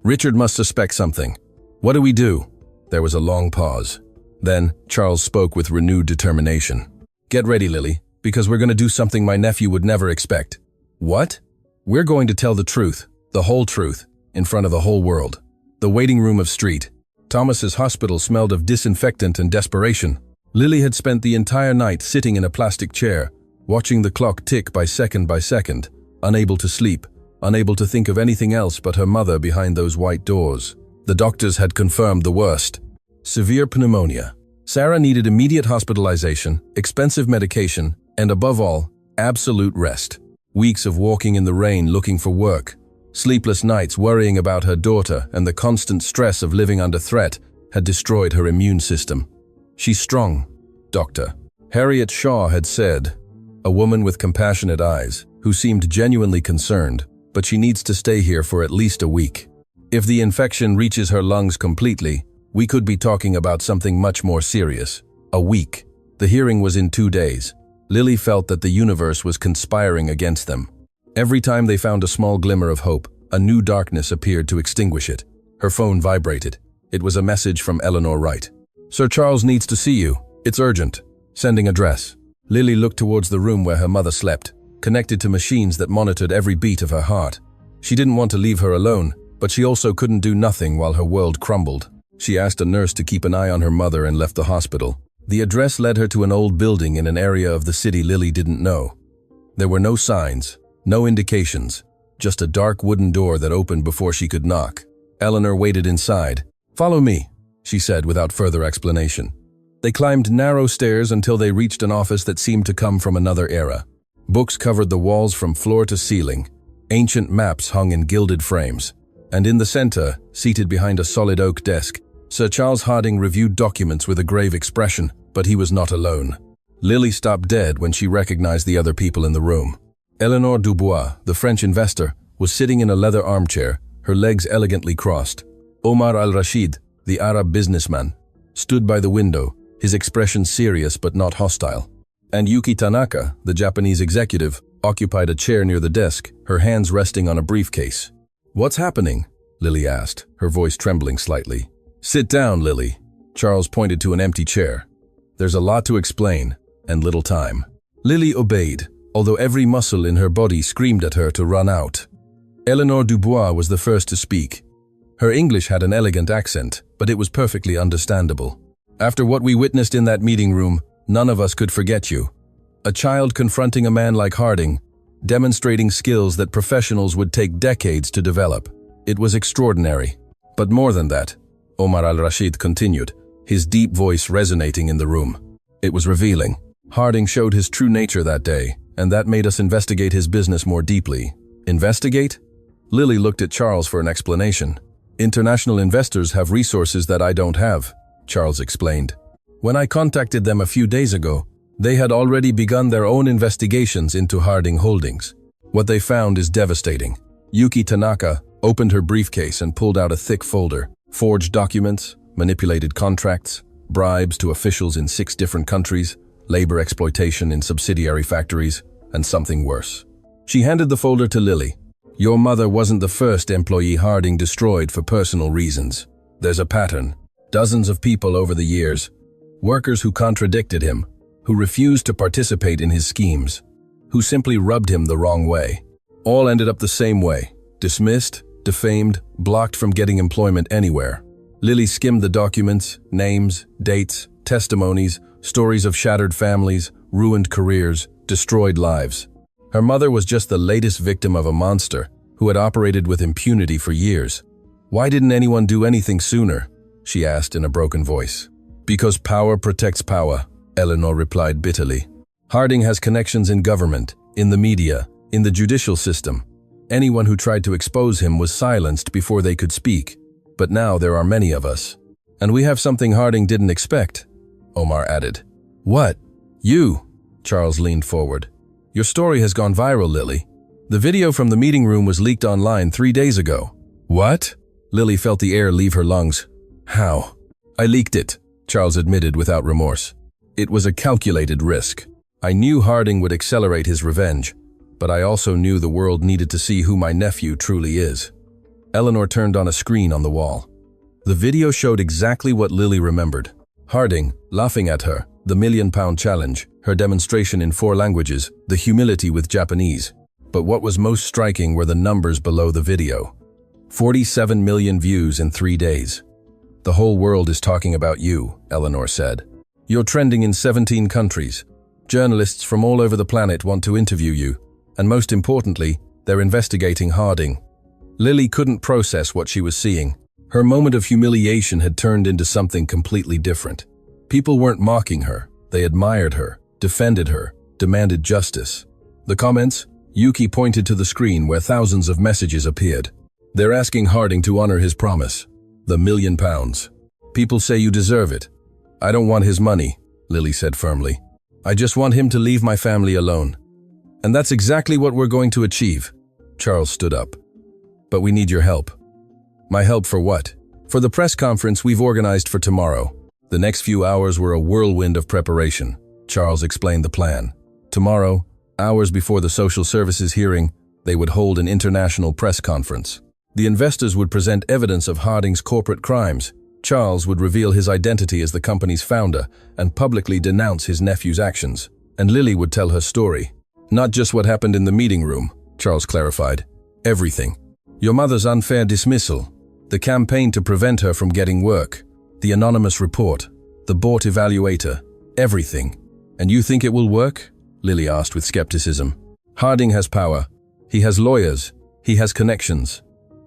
Richard must suspect something. What do we do? There was a long pause. Then, Charles spoke with renewed determination. Get ready, Lily, because we're going to do something my nephew would never expect. What? We're going to tell the truth, the whole truth, in front of the whole world. The waiting room of St. Thomas's Hospital smelled of disinfectant and desperation. Lily had spent the entire night sitting in a plastic chair, watching the clock tick by second, unable to sleep, unable to think of anything else but her mother behind those white doors. The doctors had confirmed the worst. Severe pneumonia. Sarah needed immediate hospitalization, expensive medication, and above all, absolute rest. Weeks of walking in the rain looking for work, sleepless nights worrying about her daughter, and the constant stress of living under threat had destroyed her immune system. She's strong, doctor. Harriet Shaw had said, a woman with compassionate eyes, who seemed genuinely concerned, but she needs to stay here for at least a week. If the infection reaches her lungs completely, we could be talking about something much more serious. A week. The hearing was in 2 days. Lily felt that the universe was conspiring against them. Every time they found a small glimmer of hope, a new darkness appeared to extinguish it. Her phone vibrated. It was a message from Eleanor Wright. "Sir Charles needs to see you. It's urgent. Sending address." Lily looked towards the room where her mother slept, connected to machines that monitored every beat of her heart. She didn't want to leave her alone, but she also couldn't do nothing while her world crumbled. She asked a nurse to keep an eye on her mother and left the hospital. The address led her to an old building in an area of the city Lily didn't know. There were no signs, no indications, just a dark wooden door that opened before she could knock. Eleanor waited inside. "Follow me," she said without further explanation. They climbed narrow stairs until they reached an office that seemed to come from another era. Books covered the walls from floor to ceiling. Ancient maps hung in gilded frames. And in the center, seated behind a solid oak desk, Sir Charles Harding reviewed documents with a grave expression, but he was not alone. Lily stopped dead when she recognized the other people in the room. Eleanor Dubois, the French investor, was sitting in a leather armchair, her legs elegantly crossed. Omar al-Rashid, the Arab businessman, stood by the window, his expression serious but not hostile. And Yuki Tanaka, the Japanese executive, occupied a chair near the desk, her hands resting on a briefcase. "What's happening?" Lily asked, her voice trembling slightly. "Sit down, Lily." Charles pointed to an empty chair. "There's a lot to explain, and little time." Lily obeyed, although every muscle in her body screamed at her to run out. Eleanor Dubois was the first to speak. Her English had an elegant accent, but it was perfectly understandable. "After what we witnessed in that meeting room, none of us could forget you. A child confronting a man like Harding, demonstrating skills that professionals would take decades to develop. It was extraordinary. But more than that," Omar al-Rashid continued, his deep voice resonating in the room. "It was revealing. Harding showed his true nature that day, and that made us investigate his business more deeply." "Investigate?" Lily looked at Charles for an explanation. "International investors have resources that I don't have," Charles explained. "When I contacted them a few days ago, they had already begun their own investigations into Harding Holdings. What they found is devastating." Yuki Tanaka opened her briefcase and pulled out a thick folder. Forged documents, manipulated contracts, bribes to officials in 6 different countries, labor exploitation in subsidiary factories, and something worse. She handed the folder to Lily. "Your mother wasn't the first employee Harding destroyed for personal reasons. There's a pattern. Dozens of people over the years. Workers who contradicted him, who refused to participate in his schemes, who simply rubbed him the wrong way. All ended up the same way. Dismissed, defamed, blocked from getting employment anywhere." Lily skimmed the documents, names, dates, testimonies, stories of shattered families, ruined careers, destroyed lives. Her mother was just the latest victim of a monster who had operated with impunity for years. "Why didn't anyone do anything sooner?" she asked in a broken voice. "Because power protects power," Eleanor replied bitterly. "Harding has connections in government, in the media, in the judicial system. Anyone who tried to expose him was silenced before they could speak. But now there are many of us. And we have something Harding didn't expect," Omar added. "What? You?" Charles leaned forward. "Your story has gone viral, Lily. The video from the meeting room was leaked online 3 days ago." "What?" Lily felt the air leave her lungs. "How?" "I leaked it," Charles admitted without remorse. "It was a calculated risk. I knew Harding would accelerate his revenge, but I also knew the world needed to see who my nephew truly is." Eleanor turned on a screen on the wall. The video showed exactly what Lily remembered. Harding, laughing at her, the £1,000,000 challenge, her demonstration in 4 languages, the humility with Japanese. But what was most striking were the numbers below the video. 47 million views in 3 days. "The whole world is talking about you," Eleanor said. "You're trending in 17 countries. Journalists from all over the planet want to interview you, and most importantly, they're investigating Harding." Lily couldn't process what she was seeing. Her moment of humiliation had turned into something completely different. People weren't mocking her. They admired her, defended her, demanded justice. The comments? Yuki pointed to the screen where thousands of messages appeared. "They're asking Harding to honor his promise. The £1,000,000. People say you deserve it." "I don't want his money," Lily said firmly. "I just want him to leave my family alone." "And that's exactly what we're going to achieve." Charles stood up. "But we need your help." "My help for what?" "For the press conference we've organized for tomorrow." The next few hours were a whirlwind of preparation. Charles explained the plan. Tomorrow, hours before the social services hearing, they would hold an international press conference. The investors would present evidence of Harding's corporate crimes. Charles would reveal his identity as the company's founder and publicly denounce his nephew's actions. And Lily would tell her story. Not just what happened in the meeting room, Charles clarified. Everything. Your mother's unfair dismissal, the campaign to prevent her from getting work, the anonymous report, the board evaluator, everything. And you think it will work? Lily asked with skepticism. Harding has power. He has lawyers. He has connections.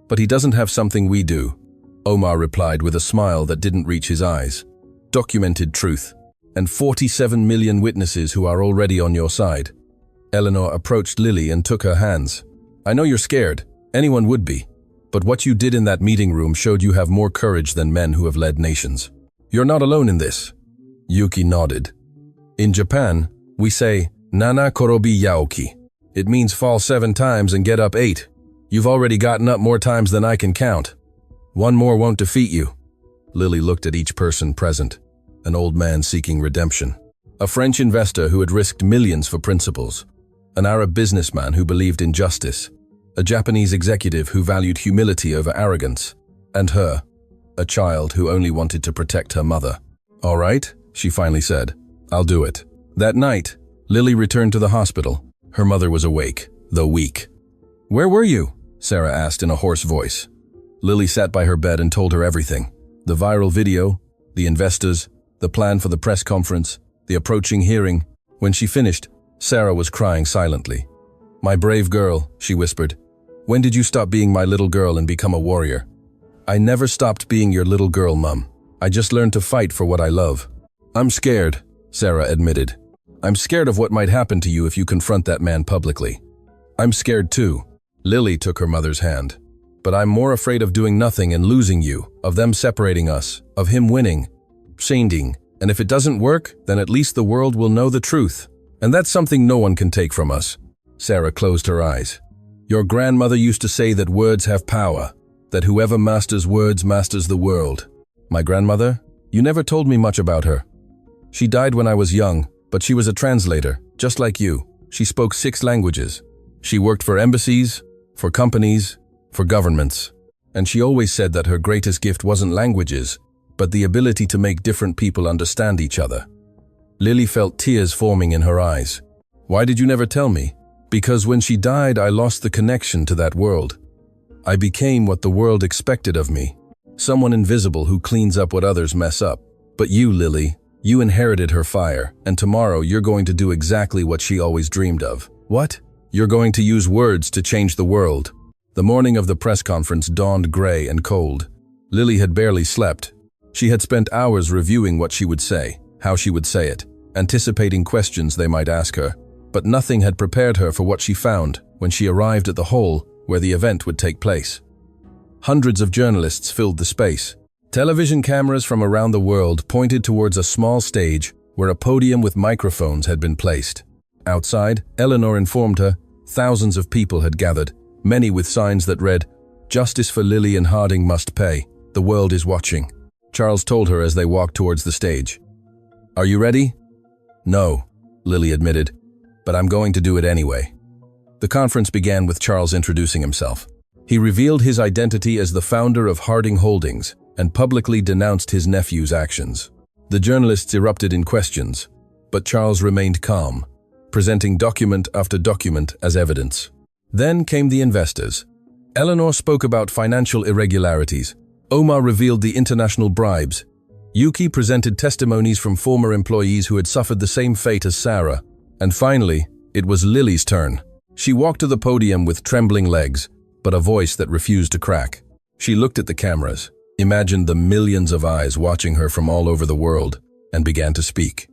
But he doesn't have something we do, Omar replied with a smile that didn't reach his eyes. Documented truth, and 47 million witnesses who are already on your side. Eleanor approached Lily and took her hands. I know you're scared. Anyone would be. But what you did in that meeting room showed you have more courage than men who have led nations. You're not alone in this. Yuki nodded. In Japan, we say, Nana korobi yaoki. It means fall 7 times and get up 8. You've already gotten up more times than I can count. One more won't defeat you. Lily looked at each person present. An old man seeking redemption. A French investor who had risked millions for principles. An Arab businessman who believed in justice. A Japanese executive who valued humility over arrogance. And her, a child who only wanted to protect her mother. All right, she finally said. I'll do it. That night, Lily returned to the hospital. Her mother was awake, though weak. Where were you? Sarah asked in a hoarse voice. Lily sat by her bed and told her everything. The viral video, the investors, the plan for the press conference, the approaching hearing. When she finished, Sarah was crying silently. My brave girl, she whispered. When did you stop being my little girl and become a warrior? I never stopped being your little girl, Mum. I just learned to fight for what I love. I'm scared, Sarah admitted. I'm scared of what might happen to you if you confront that man publicly. I'm scared too. Lily took her mother's hand. But I'm more afraid of doing nothing and losing you, of them separating us, of him winning. Changing. And if it doesn't work, then at least the world will know the truth. And that's something no one can take from us. Sarah closed her eyes. Your grandmother used to say that words have power, that whoever masters words masters the world. My grandmother? You never told me much about her. She died when I was young, but she was a translator, just like you. She spoke 6 languages. She worked for embassies, for companies, for governments. And she always said that her greatest gift wasn't languages, but the ability to make different people understand each other. Lily felt tears forming in her eyes. Why did you never tell me? Because when she died, I lost the connection to that world. I became what the world expected of me. Someone invisible who cleans up what others mess up. But you, Lily, you inherited her fire, and tomorrow you're going to do exactly what she always dreamed of. What? You're going to use words to change the world. The morning of the press conference dawned gray and cold. Lily had barely slept. She had spent hours reviewing what she would say, how she would say it, anticipating questions they might ask her. But nothing had prepared her for what she found when she arrived at the hall where the event would take place. Hundreds of journalists filled the space. Television cameras from around the world pointed towards a small stage where a podium with microphones had been placed. Outside, Eleanor informed her, thousands of people had gathered, many with signs that read, "Justice for Lily and Harding must pay. The world is watching." Charles told her as they walked towards the stage. Are you ready? No, Lily admitted, but I'm going to do it anyway. The conference began with Charles introducing himself. He revealed his identity as the founder of Harding Holdings and publicly denounced his nephew's actions. The journalists erupted in questions, but Charles remained calm, presenting document after document as evidence. Then came the investors. Eleanor spoke about financial irregularities. Omar revealed the international bribes. Yuki presented testimonies from former employees who had suffered the same fate as Sarah. And finally, it was Lily's turn. She walked to the podium with trembling legs, but a voice that refused to crack. She looked at the cameras, imagined the millions of eyes watching her from all over the world, and began to speak.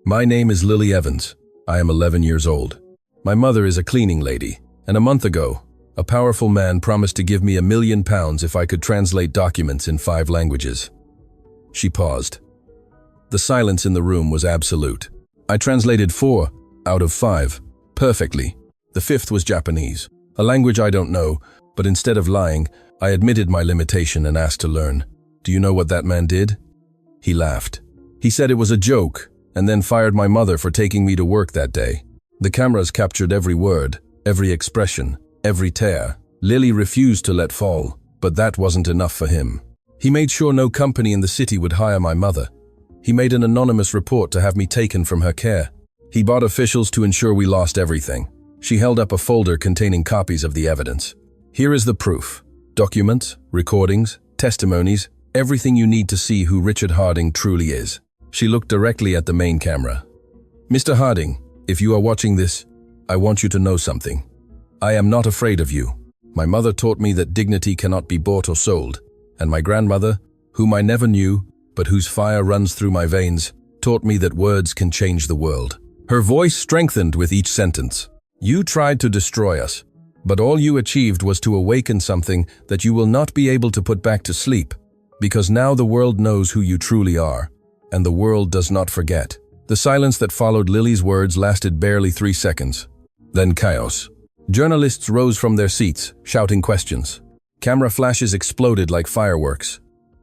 My name is Lily Evans. I am 11 years old. My mother is a cleaning lady, and a month ago, a powerful man promised to give me £1 million if I could translate documents in 5 languages. She paused. The silence in the room was absolute. I translated 4 out of 5, perfectly. The 5th was Japanese, a language I don't know, but instead of lying, I admitted my limitation and asked to learn. Do you know what that man did? He laughed. He said it was a joke, and then fired my mother for taking me to work that day. The cameras captured every word, every expression, every tear. Lily refused to let fall, but that wasn't enough for him. He made sure no company in the city would hire my mother. He made an anonymous report to have me taken from her care. He bought officials to ensure we lost everything. She held up a folder containing copies of the evidence. Here is the proof. Documents, recordings, testimonies, everything you need to see who Richard Harding truly is. She looked directly at the main camera. Mr. Harding, if you are watching this, I want you to know something. I am not afraid of you. My mother taught me that dignity cannot be bought or sold, and my grandmother, whom I never knew, but whose fire runs through my veins, taught me that words can change the world. Her voice strengthened with each sentence. You tried to destroy us, but all you achieved was to awaken something that you will not be able to put back to sleep, because now the world knows who you truly are, and the world does not forget. The silence that followed Lily's words lasted barely 3 seconds. Then chaos. Journalists rose from their seats, shouting questions. Camera flashes exploded like fireworks.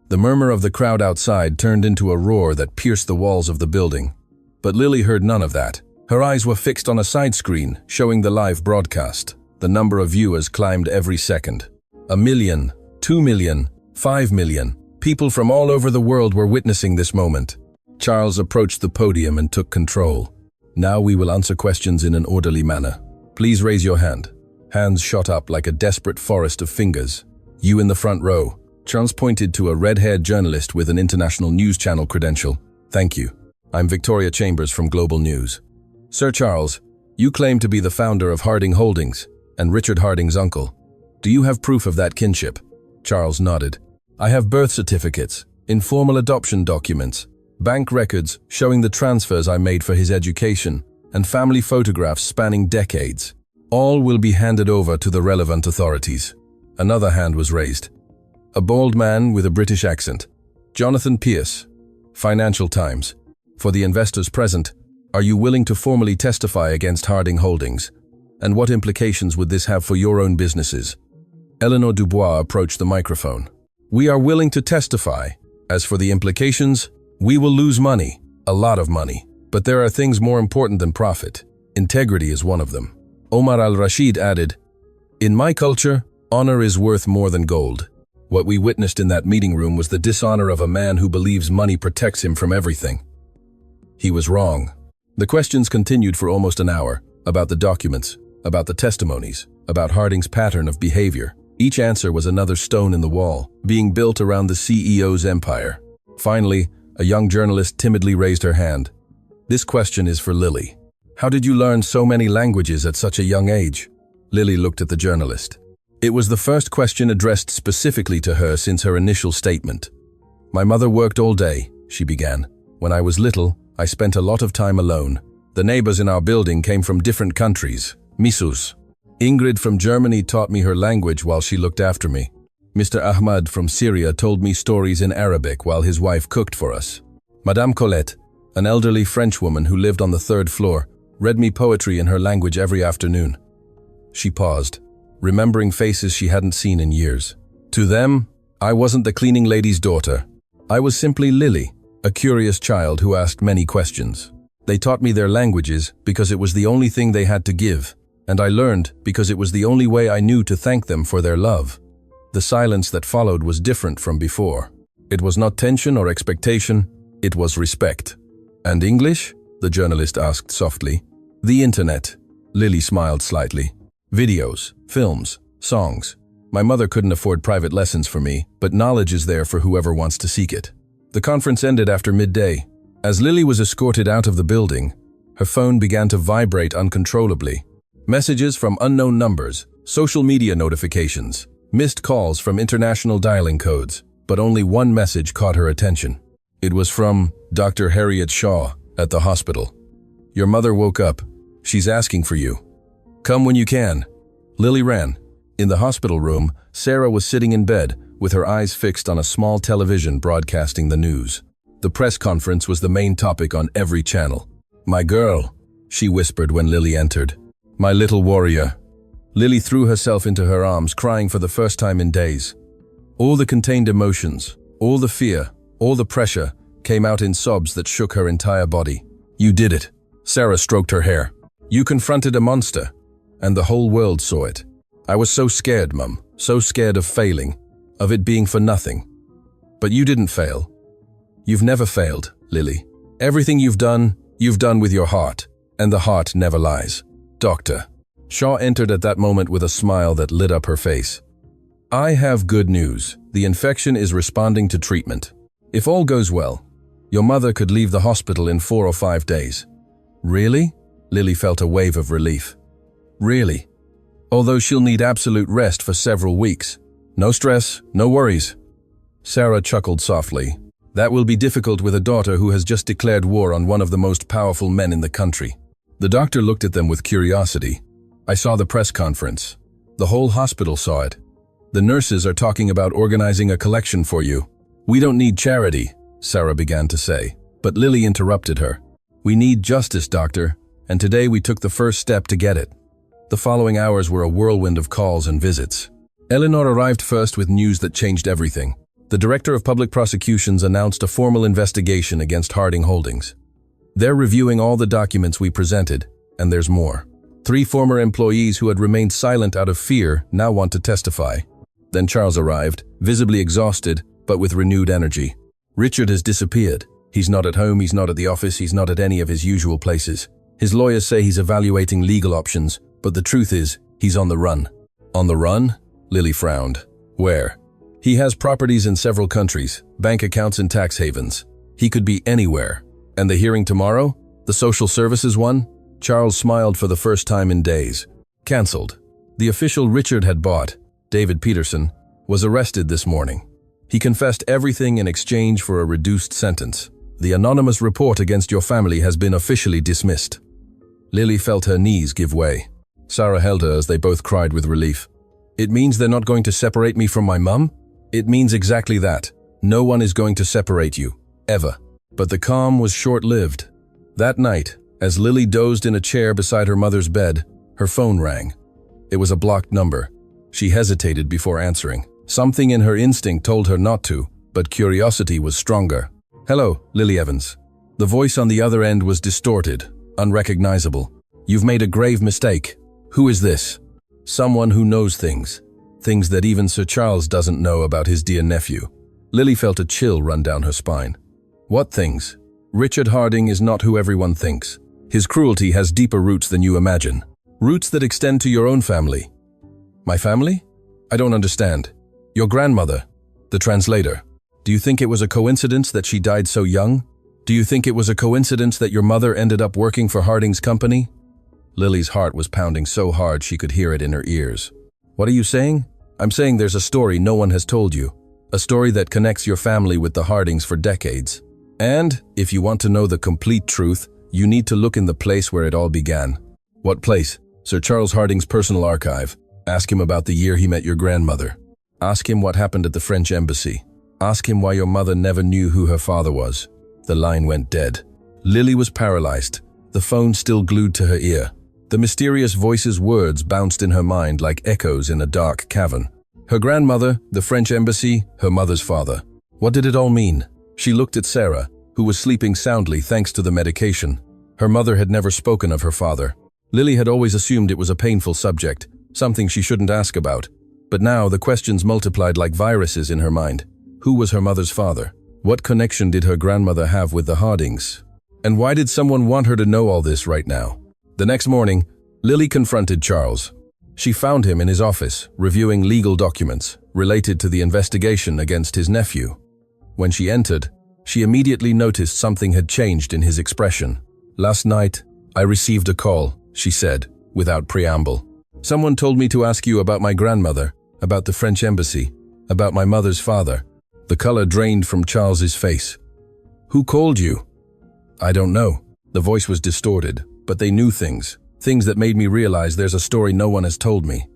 The murmur of the crowd outside turned into a roar that pierced the walls of the building. But Lily heard none of that. Her eyes were fixed on a side screen, showing the live broadcast. The number of viewers climbed every second. 1 million, 2 million, 5 million. People from all over the world were witnessing this moment. Charles approached the podium and took control. Now we will answer questions in an orderly manner. Please raise your hand. Hands shot up like a desperate forest of fingers. You in the front row. Charles pointed to a red-haired journalist with an international news channel credential. Thank you. I'm Victoria Chambers from Global News. Sir Charles, you claim to be the founder of Harding Holdings and Richard Harding's uncle. Do you have proof of that kinship? Charles nodded. I have birth certificates, informal adoption documents, bank records showing the transfers I made for his education, and family photographs spanning decades. All will be handed over to the relevant authorities. Another hand was raised. A bald man with a British accent. Jonathan Pierce, Financial Times. For the investors present, are you willing to formally testify against Harding Holdings? And what implications would this have for your own businesses? Eleanor Dubois approached the microphone. We are willing to testify. As for the implications, we will lose money, a lot of money. But there are things more important than profit. Integrity is one of them. Omar al-Rashid added, in my culture, honor is worth more than gold. What we witnessed in that meeting room was the dishonor of a man who believes money protects him from everything. He was wrong. The questions continued for almost an hour, about the documents, about the testimonies, about Harding's pattern of behavior. Each answer was another stone in the wall, being built around the CEO's empire. Finally, a young journalist timidly raised her hand. This question is for Lily. How did you learn so many languages at such a young age? Lily looked at the journalist. It was the first question addressed specifically to her since her initial statement. My mother worked all day, she began. When I was little, I spent a lot of time alone. The neighbors in our building came from different countries. Misus. Ingrid from Germany taught me her language while she looked after me. Mr. Ahmad from Syria told me stories in Arabic while his wife cooked for us. Madame Colette, an elderly French woman who lived on the 3rd floor, read me poetry in her language every afternoon. She paused, remembering faces she hadn't seen in years. To them, I wasn't the cleaning lady's daughter. I was simply Lily, a curious child who asked many questions. They taught me their languages because it was the only thing they had to give, and I learned because it was the only way I knew to thank them for their love. The silence that followed was different from before. It was not tension or expectation, it was respect. And English? The journalist asked softly. The internet. Lily smiled slightly. Videos, films, songs. My mother couldn't afford private lessons for me, but knowledge is there for whoever wants to seek it. The conference ended after midday. As Lily was escorted out of the building, her phone began to vibrate uncontrollably. Messages from unknown numbers, social media notifications, missed calls from international dialing codes, but only one message caught her attention. It was from Dr. Harriet Shaw at the hospital. Your mother woke up. She's asking for you. Come when you can. Lily ran. In the hospital room, Sarah was sitting in bed, with her eyes fixed on a small television broadcasting the news. The press conference was the main topic on every channel. My girl, she whispered when Lily entered. My little warrior. Lily threw herself into her arms, crying for the first time in days. All the contained emotions, all the fear, all the pressure, came out in sobs that shook her entire body. You did it. Sarah stroked her hair. You confronted a monster, and the whole world saw it. I was so scared, Mum, so scared of failing, of it being for nothing. But you didn't fail. You've never failed, Lily. Everything you've done with your heart, and the heart never lies. Doctor. Shaw entered at that moment with a smile that lit up her face. I have good news. The infection is responding to treatment. If all goes well, your mother could leave the hospital in 4 or 5 days. Really? Lily felt a wave of relief. Really? Although she'll need absolute rest for several weeks. No stress, no worries. Sarah chuckled softly. That will be difficult with a daughter who has just declared war on one of the most powerful men in the country. The doctor looked at them with curiosity. I saw the press conference. The whole hospital saw it. The nurses are talking about organizing a collection for you. We don't need charity, Sarah began to say, but Lily interrupted her. We need justice, doctor, and today we took the first step to get it. The following hours were a whirlwind of calls and visits. Eleanor arrived first with news that changed everything. The Director of Public Prosecutions announced a formal investigation against Harding Holdings. They're reviewing all the documents we presented, and there's more. 3 former employees who had remained silent out of fear now want to testify. Then Charles arrived, visibly exhausted, but with renewed energy. Richard has disappeared. He's not at home, he's not at the office, he's not at any of his usual places. His lawyers say he's evaluating legal options, but the truth is, he's on the run. On the run? Lily frowned. Where? He has properties in several countries, bank accounts in tax havens. He could be anywhere. And the hearing tomorrow? The social services one? Charles smiled for the first time in days. Cancelled. The official Richard had bought, David Peterson, was arrested this morning. He confessed everything in exchange for a reduced sentence. The anonymous report against your family has been officially dismissed. Lily felt her knees give way. Sarah held her as they both cried with relief. It means they're not going to separate me from my mum? It means exactly that. No one is going to separate you. Ever. But the calm was short-lived. That night, as Lily dozed in a chair beside her mother's bed, her phone rang. It was a blocked number. She hesitated before answering. Something in her instinct told her not to, but curiosity was stronger. Hello, Lily Evans. The voice on the other end was distorted, unrecognizable. You've made a grave mistake. Who is this? Someone who knows things. Things that even Sir Charles doesn't know about his dear nephew. Lily felt a chill run down her spine. What things? Richard Harding is not who everyone thinks. His cruelty has deeper roots than you imagine. Roots that extend to your own family. My family? I don't understand. Your grandmother, the translator. Do you think it was a coincidence that she died so young? Do you think it was a coincidence that your mother ended up working for Harding's company? Lily's heart was pounding so hard she could hear it in her ears. What are you saying? I'm saying there's a story no one has told you. A story that connects your family with the Hardings for decades. And, if you want to know the complete truth, you need to look in the place where it all began. What place? Sir Charles Harding's personal archive. Ask him about the year he met your grandmother. Ask him what happened at the French embassy. Ask him why your mother never knew who her father was. The line went dead. Lily was paralyzed, the phone still glued to her ear. The mysterious voice's words bounced in her mind like echoes in a dark cavern. Her grandmother, the French embassy, her mother's father. What did it all mean? She looked at Sarah, who was sleeping soundly thanks to the medication. Her mother had never spoken of her father. Lily had always assumed it was a painful subject, something she shouldn't ask about. But now the questions multiplied like viruses in her mind. Who was her mother's father? What connection did her grandmother have with the Hardings? And why did someone want her to know all this right now? The next morning, Lily confronted Charles. She found him in his office, reviewing legal documents related to the investigation against his nephew. When she entered, she immediately noticed something had changed in his expression. Last night, I received a call, she said, without preamble. Someone told me to ask you about my grandmother, about the French embassy, about my mother's father. The color drained from Charles's face. Who called you? I don't know. The voice was distorted, but they knew things that made me realize there's a story no one has told me.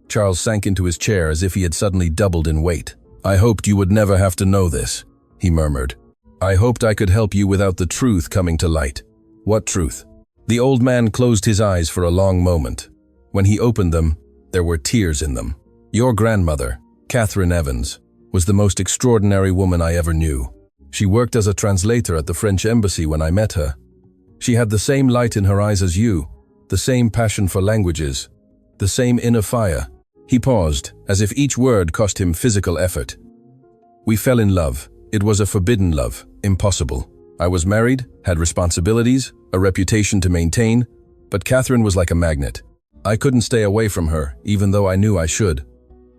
Charles sank into his chair as if he had suddenly doubled in weight. I hoped you would never have to know this, he murmured. I hoped I could help you without the truth coming to light. What truth? The old man closed his eyes for a long moment. When he opened them, there were tears in them. Your grandmother, Catherine Evans, was the most extraordinary woman I ever knew. She worked as a translator at the French embassy when I met her. She had the same light in her eyes as you, the same passion for languages, the same inner fire. He paused, as if each word cost him physical effort. We fell in love. It was a forbidden love, impossible. I was married, had responsibilities, a reputation to maintain, but Catherine was like a magnet. I couldn't stay away from her, even though I knew I should.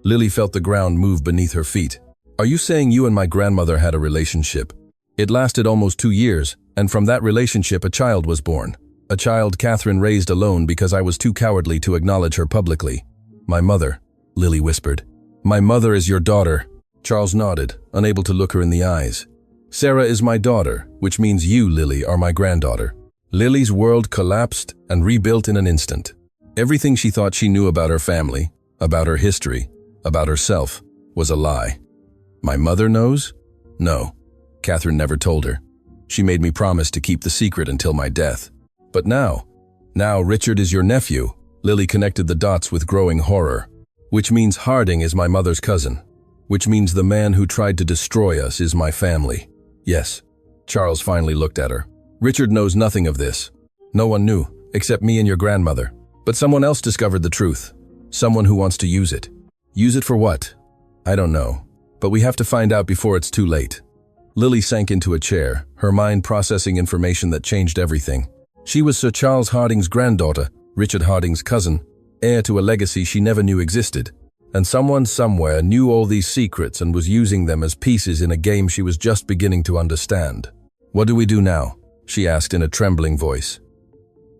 Lily felt the ground move beneath her feet. Are you saying you and my grandmother had a relationship? It lasted almost 2 years, and from that relationship a child was born. A child Catherine raised alone because I was too cowardly to acknowledge her publicly. My mother, Lily whispered. My mother is your daughter. Charles nodded, unable to look her in the eyes. Sarah is my daughter, which means you, Lily, are my granddaughter. Lily's world collapsed and rebuilt in an instant. Everything she thought she knew about her family, about her history, about herself, was a lie. My mother knows? No. Catherine never told her. She made me promise to keep the secret until my death. But now Richard is your nephew. Lily connected the dots with growing horror. Which means Harding is my mother's cousin. Which means the man who tried to destroy us is my family. Yes. Charles finally looked at her. Richard knows nothing of this. No one knew, except me and your grandmother. But someone else discovered the truth. Someone who wants to use it. Use it for what? I don't know. But we have to find out before it's too late. Lily sank into a chair, her mind processing information that changed everything. She was Sir Charles Harding's granddaughter, Richard Harding's cousin, heir to a legacy she never knew existed. And someone somewhere knew all these secrets and was using them as pieces in a game she was just beginning to understand. What do we do now? She asked in a trembling voice.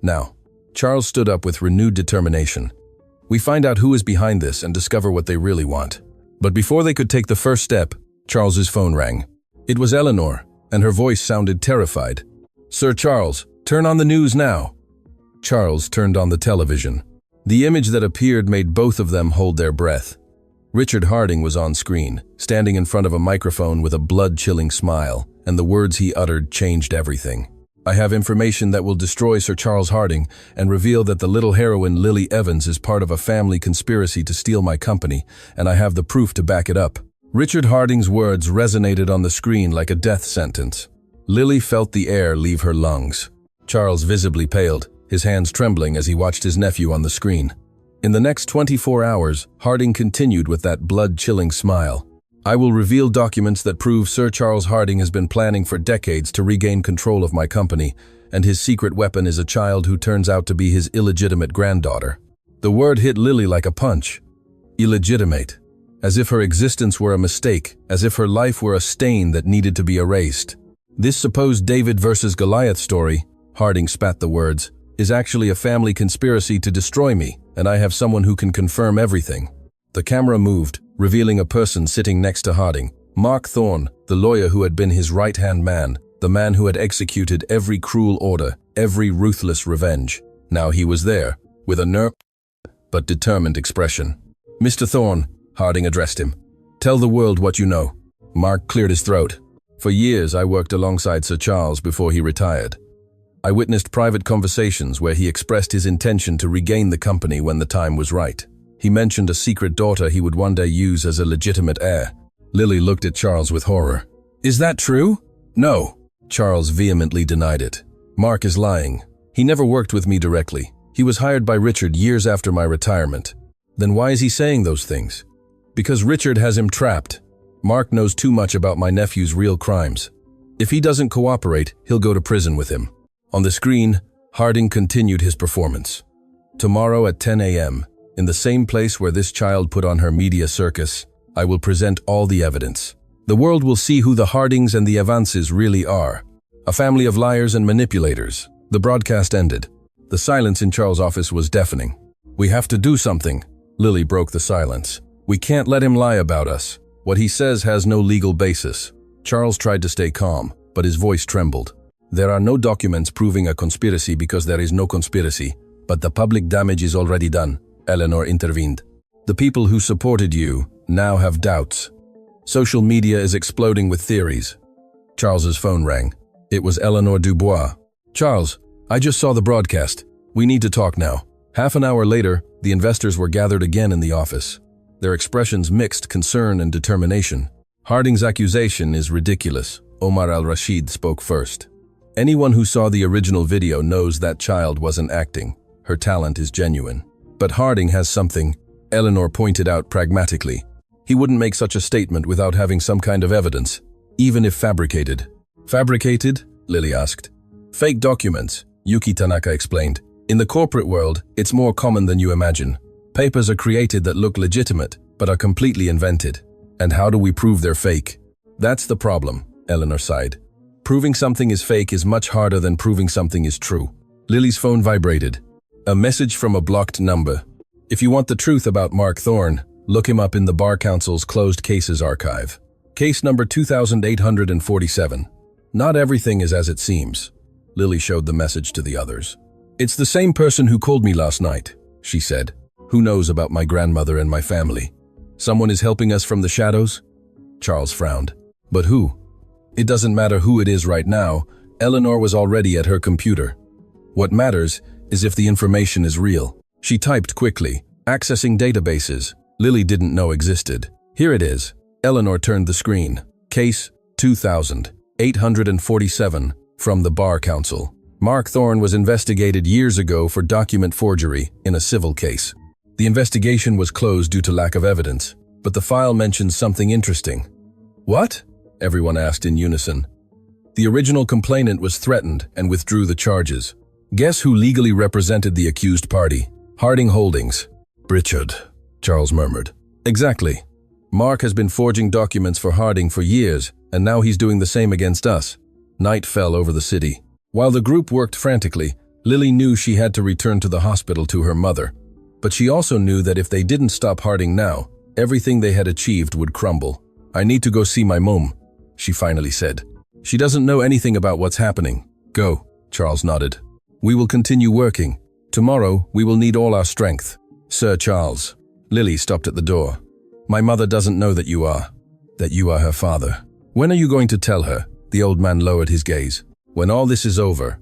Now. Charles stood up with renewed determination. We find out who is behind this and discover what they really want. But before they could take the first step, Charles's phone rang. It was Eleanor, and her voice sounded terrified. Sir Charles, turn on the news now. Charles turned on the television. The image that appeared made both of them hold their breath. Richard Harding was on screen, standing in front of a microphone with a blood-chilling smile, and the words he uttered changed everything. I have information that will destroy Sir Charles Harding and reveal that the little heroine Lily Evans is part of a family conspiracy to steal my company, and I have the proof to back it up. Richard Harding's words resonated on the screen like a death sentence. Lily felt the air leave her lungs. Charles visibly paled, his hands trembling as he watched his nephew on the screen. In the next 24 hours, Harding continued with that blood-chilling smile. I will reveal documents that prove Sir Charles Harding has been planning for decades to regain control of my company, and his secret weapon is a child who turns out to be his illegitimate granddaughter. The word hit Lily like a punch. Illegitimate. As if her existence were a mistake, as if her life were a stain that needed to be erased. This supposed David versus Goliath story, Harding spat the words, is actually a family conspiracy to destroy me, and I have someone who can confirm everything. The camera moved, revealing a person sitting next to Harding. Mark Thorne, the lawyer who had been his right-hand man, the man who had executed every cruel order, every ruthless revenge. Now he was there, with a nerve but determined expression. Mr. Thorne, Harding addressed him. Tell the world what you know. Mark cleared his throat. For years I worked alongside Sir Charles before he retired. I witnessed private conversations where he expressed his intention to regain the company when the time was right. He mentioned a secret daughter he would one day use as a legitimate heir. Lily looked at Charles with horror. Is that true? No. Charles vehemently denied it. Mark is lying. He never worked with me directly. He was hired by Richard years after my retirement. Then why is he saying those things? Because Richard has him trapped. Mark knows too much about my nephew's real crimes. If he doesn't cooperate, he'll go to prison with him. On the screen, Harding continued his performance. Tomorrow at 10 a.m., in the same place where this child put on her media circus, I will present all the evidence. The world will see who the Hardings and the Evanses really are. A family of liars and manipulators. The broadcast ended. The silence in Charles' office was deafening. We have to do something. Lily broke the silence. We can't let him lie about us. What he says has no legal basis. Charles tried to stay calm, but his voice trembled. There are no documents proving a conspiracy because there is no conspiracy, but the public damage is already done. Eleanor intervened. The people who supported you now have doubts. Social media is exploding with theories. Charles's phone rang. It was Eleanor Dubois. Charles, I just saw the broadcast. We need to talk now. Half an hour later, the investors were gathered again in the office. Their expressions mixed concern and determination. Harding's accusation is ridiculous. Omar al-Rashid spoke first. Anyone who saw the original video knows that child wasn't acting. Her talent is genuine. But Harding has something, Eleanor pointed out pragmatically. He wouldn't make such a statement without having some kind of evidence, even if fabricated. Fabricated? Lily asked. Fake documents, Yuki Tanaka explained. In the corporate world, it's more common than you imagine. Papers are created that look legitimate, but are completely invented. And how do we prove they're fake? That's the problem, Eleanor sighed. Proving something is fake is much harder than proving something is true. Lily's phone vibrated. A message from a blocked number. If you want the truth about Mark Thorne, look him up in the Bar Council's closed cases archive. Case number 2847. Not everything is as it seems. Lily showed the message to the others. It's the same person who called me last night, she said. Who knows about my grandmother and my family? Someone is helping us from the shadows? Charles frowned. But who? It doesn't matter who it is right now. Eleanor was already at her computer. What matters is if the information is real. She typed quickly, accessing databases Lily didn't know existed. Here it is. Eleanor turned the screen. Case 2847 from the Bar Council. Mark Thorne was investigated years ago for document forgery in a civil case. The investigation was closed due to lack of evidence, but the file mentions something interesting. What? Everyone asked in unison. The original complainant was threatened and withdrew the charges. Guess who legally represented the accused party? Harding Holdings. Richard, Charles murmured. Exactly. Mark has been forging documents for Harding for years, and now he's doing the same against us. Night fell over the city. While the group worked frantically, Lily knew she had to return to the hospital to her mother. But she also knew that if they didn't stop Harding now, everything they had achieved would crumble. I need to go see my mom, she finally said. She doesn't know anything about what's happening. Go, Charles nodded. We will continue working. Tomorrow, we will need all our strength. Sir Charles. Lily stopped at the door. My mother doesn't know that you are her father. When are you going to tell her? The old man lowered his gaze. When all this is over.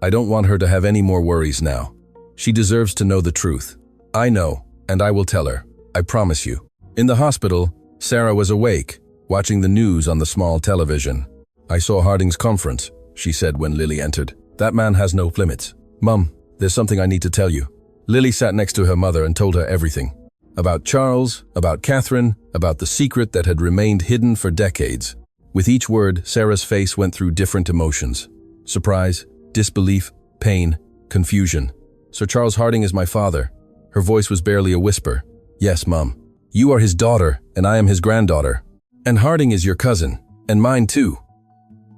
I don't want her to have any more worries now. She deserves to know the truth. I know, and I will tell her. I promise you. In the hospital, Sarah was awake, watching the news on the small television. I saw Harding's conference, she said when Lily entered. That man has no limits. Mum, there's something I need to tell you. Lily sat next to her mother and told her everything. About Charles, about Catherine, about the secret that had remained hidden for decades. With each word, Sarah's face went through different emotions. Surprise, disbelief, pain, confusion. Sir Charles Harding is my father. Her voice was barely a whisper. Yes, Mum. You are his daughter, and I am his granddaughter. And Harding is your cousin, and mine too.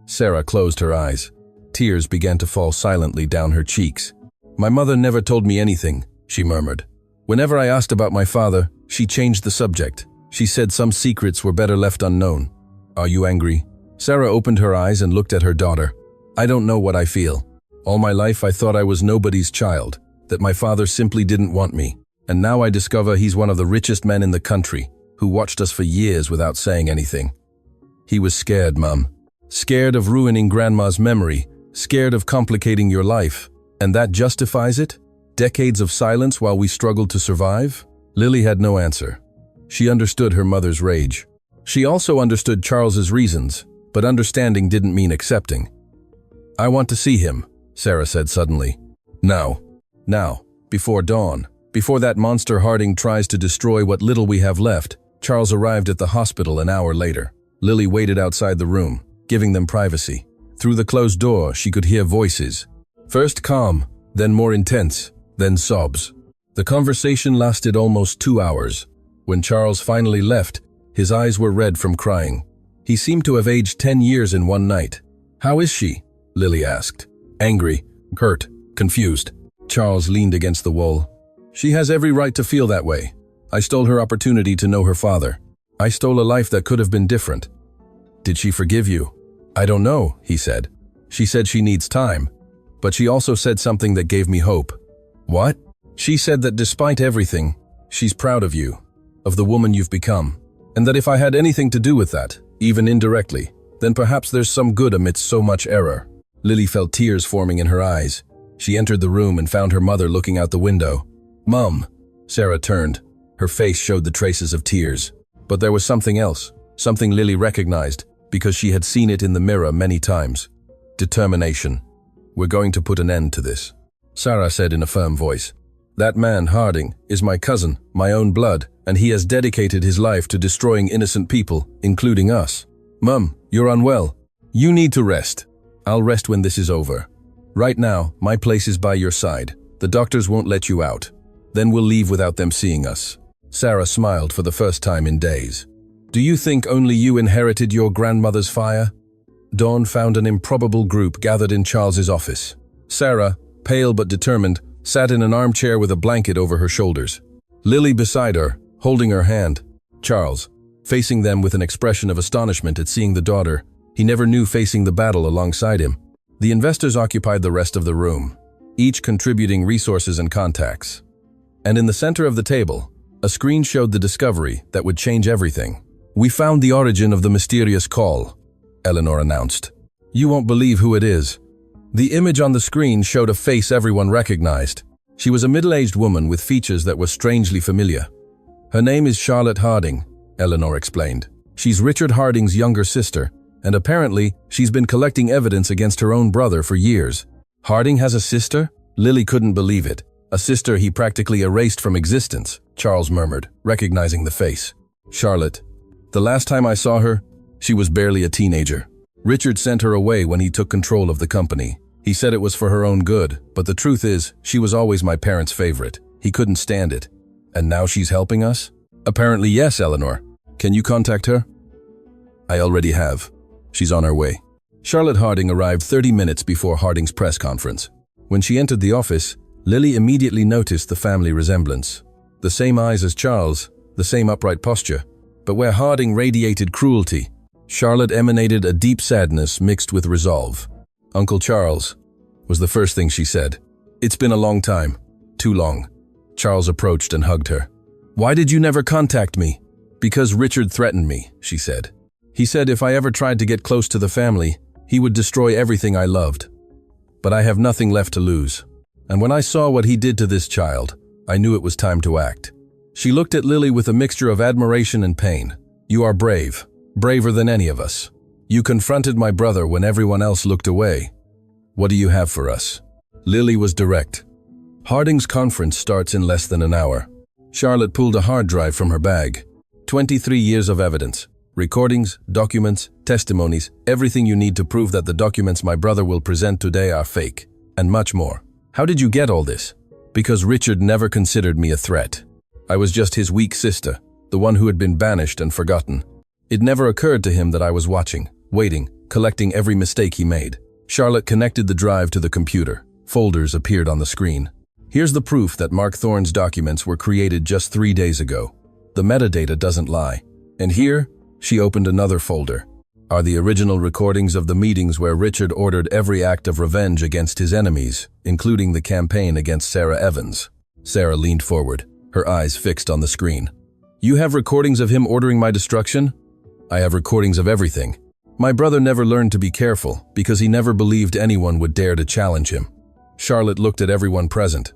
Sarah closed her eyes. Tears began to fall silently down her cheeks. My mother never told me anything, she murmured. Whenever I asked about my father, she changed the subject. She said some secrets were better left unknown. Are you angry? Sarah opened her eyes and looked at her daughter. I don't know what I feel. All my life I thought I was nobody's child, that my father simply didn't want me. And now I discover he's one of the richest men in the country, who watched us for years without saying anything. He was scared, Mum. Scared of ruining Grandma's memory, scared of complicating your life. And that justifies it? Decades of silence while we struggled to survive? Lily had no answer. She understood her mother's rage. She also understood Charles's reasons, but understanding didn't mean accepting. I want to see him, Sarah said suddenly. Now, before dawn, before that monster Harding tries to destroy what little we have left. Charles arrived at the hospital an hour later. Lily waited outside the room, giving them privacy. Through the closed door, she could hear voices. First calm, then more intense, then sobs. The conversation lasted almost 2 hours. When Charles finally left, his eyes were red from crying. He seemed to have aged 10 years in one night. How is she? Lily asked. Angry, hurt, confused. Charles leaned against the wall. She has every right to feel that way. I stole her opportunity to know her father. I stole a life that could have been different. Did she forgive you? I don't know, he said. She said she needs time. But she also said something that gave me hope. What? She said that despite everything, she's proud of you, of the woman you've become, and that if I had anything to do with that, even indirectly, then perhaps there's some good amidst so much error. Lily felt tears forming in her eyes. She entered the room and found her mother looking out the window. Mum. Sarah turned. Her face showed the traces of tears. But there was something else, something Lily recognized, because she had seen it in the mirror many times. Determination. We're going to put an end to this," Sarah said in a firm voice. "That man, Harding, is my cousin, my own blood, and he has dedicated his life to destroying innocent people, including us. Mum, you're unwell. You need to rest. I'll rest when this is over. Right now, my place is by your side. The doctors won't let you out. Then we'll leave without them seeing us." Sarah smiled for the first time in days. "Do you think only you inherited your grandmother's fire?" Dawn found an improbable group gathered in Charles's office. Sarah, pale but determined, sat in an armchair with a blanket over her shoulders. Lily beside her, holding her hand. Charles, facing them with an expression of astonishment at seeing the daughter he never knew facing the battle alongside him. The investors occupied the rest of the room, each contributing resources and contacts. And in the center of the table, a screen showed the discovery that would change everything. "We found the origin of the mysterious call," Eleanor announced. "You won't believe who it is." The image on the screen showed a face everyone recognized. She was a middle-aged woman with features that were strangely familiar. "Her name is Charlotte Harding," Eleanor explained. "She's Richard Harding's younger sister, and apparently she's been collecting evidence against her own brother for years." "Harding has a sister?" Lily couldn't believe it. "A sister he practically erased from existence," Charles murmured, recognizing the face. "Charlotte. The last time I saw her, she was barely a teenager. Richard sent her away when he took control of the company. He said it was for her own good, but the truth is, she was always my parents' favorite. He couldn't stand it. And now she's helping us?" "Apparently yes, Eleanor. Can you contact her?" "I already have. She's on her way." Charlotte Harding arrived 30 minutes before Harding's press conference. When she entered the office, Lily immediately noticed the family resemblance. The same eyes as Charles, the same upright posture. But where Harding radiated cruelty, Charlotte emanated a deep sadness mixed with resolve. "Uncle Charles," was the first thing she said. "It's been a long time. Too long." Charles approached and hugged her. "Why did you never contact me?" "Because Richard threatened me," she said. "He said if I ever tried to get close to the family, he would destroy everything I loved. But I have nothing left to lose. And when I saw what he did to this child, I knew it was time to act." She looked at Lily with a mixture of admiration and pain. "You are brave, braver than any of us. You confronted my brother when everyone else looked away. What do you have for us?" Lily was direct. "Harding's conference starts in less than an hour." Charlotte pulled a hard drive from her bag. 23 years of evidence. Recordings, documents, testimonies, everything you need to prove that the documents my brother will present today are fake, and much more. "How did you get all this?" "Because Richard never considered me a threat. I was just his weak sister, the one who had been banished and forgotten. It never occurred to him that I was watching, waiting, collecting every mistake he made." Charlotte connected the drive to the computer. Folders appeared on the screen. "Here's the proof that Mark Thorne's documents were created just 3 days ago. The metadata doesn't lie. And here," she opened another folder, "are the original recordings of the meetings where Richard ordered every act of revenge against his enemies, including the campaign against Sarah Evans." Sarah leaned forward, her eyes fixed on the screen. "You have recordings of him ordering my destruction?" "I have recordings of everything. My brother never learned to be careful because he never believed anyone would dare to challenge him." Charlotte looked at everyone present.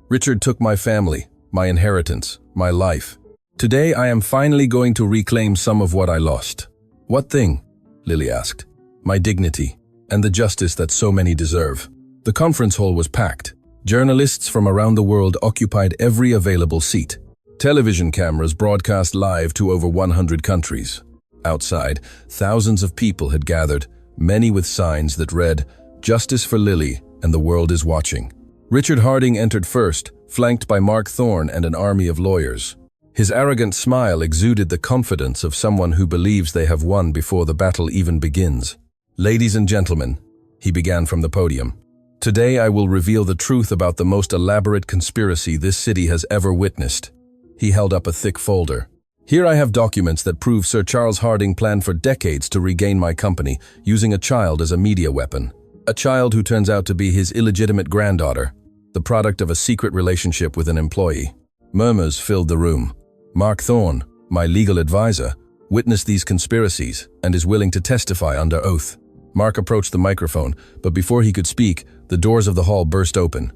"Richard took my family, my inheritance, my life. Today I am finally going to reclaim some of what I lost." "What thing?" Lily asked. "My dignity, and the justice that so many deserve." The conference hall was packed. Journalists from around the world occupied every available seat. Television cameras broadcast live to over 100 countries. Outside, thousands of people had gathered, many with signs that read, "Justice for Lily, and the world is watching." Richard Harding entered first, flanked by Mark Thorne and an army of lawyers. His arrogant smile exuded the confidence of someone who believes they have won before the battle even begins. "Ladies and gentlemen," he began from the podium, "today I will reveal the truth about the most elaborate conspiracy this city has ever witnessed." He held up a thick folder. "Here I have documents that prove Sir Charles Harding planned for decades to regain my company, using a child as a media weapon. A child who turns out to be his illegitimate granddaughter, the product of a secret relationship with an employee." Murmurs filled the room. "Mark Thorne, my legal advisor, witnessed these conspiracies and is willing to testify under oath." Mark approached the microphone, but before he could speak, the doors of the hall burst open.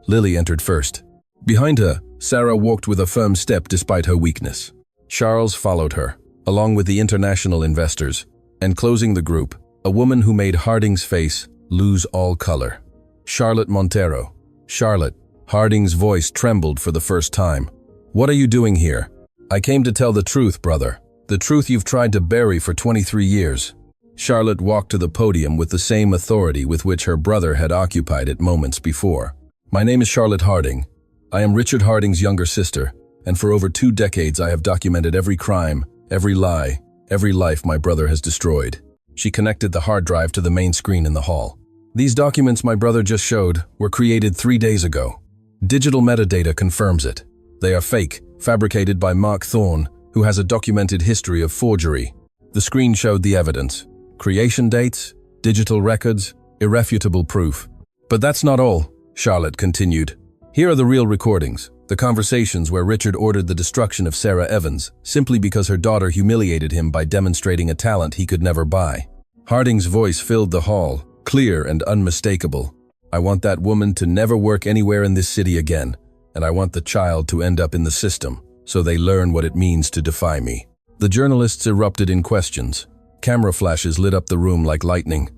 Lily entered first. Behind her, Sarah walked with a firm step despite her weakness. Charles followed her, along with the international investors, and closing the group, a woman who made Harding's face lose all color. Charlotte Montero. Charlotte. Harding's voice trembled for the first time. What are you doing here? I came to tell the truth, brother. The truth you've tried to bury for 23 years. Charlotte walked to the podium with the same authority with which her brother had occupied it moments before. My name is Charlotte Harding. I am Richard Harding's younger sister, and for over 2 decades I have documented every crime, every lie, every life my brother has destroyed. She connected the hard drive to the main screen in the hall. These documents my brother just showed were created 3 days ago. Digital metadata confirms it. They are fake, fabricated by Mark Thorne, who has a documented history of forgery. The screen showed the evidence. Creation dates, digital records, irrefutable proof. But that's not all, Charlotte continued. Here are the real recordings, the conversations where Richard ordered the destruction of Sarah Evans simply because her daughter humiliated him by demonstrating a talent he could never buy. Harding's voice filled the hall, clear and unmistakable. I want that woman to never work anywhere in this city again, and I want the child to end up in the system, so they learn what it means to defy me. The journalists erupted in questions. Camera flashes lit up the room like lightning.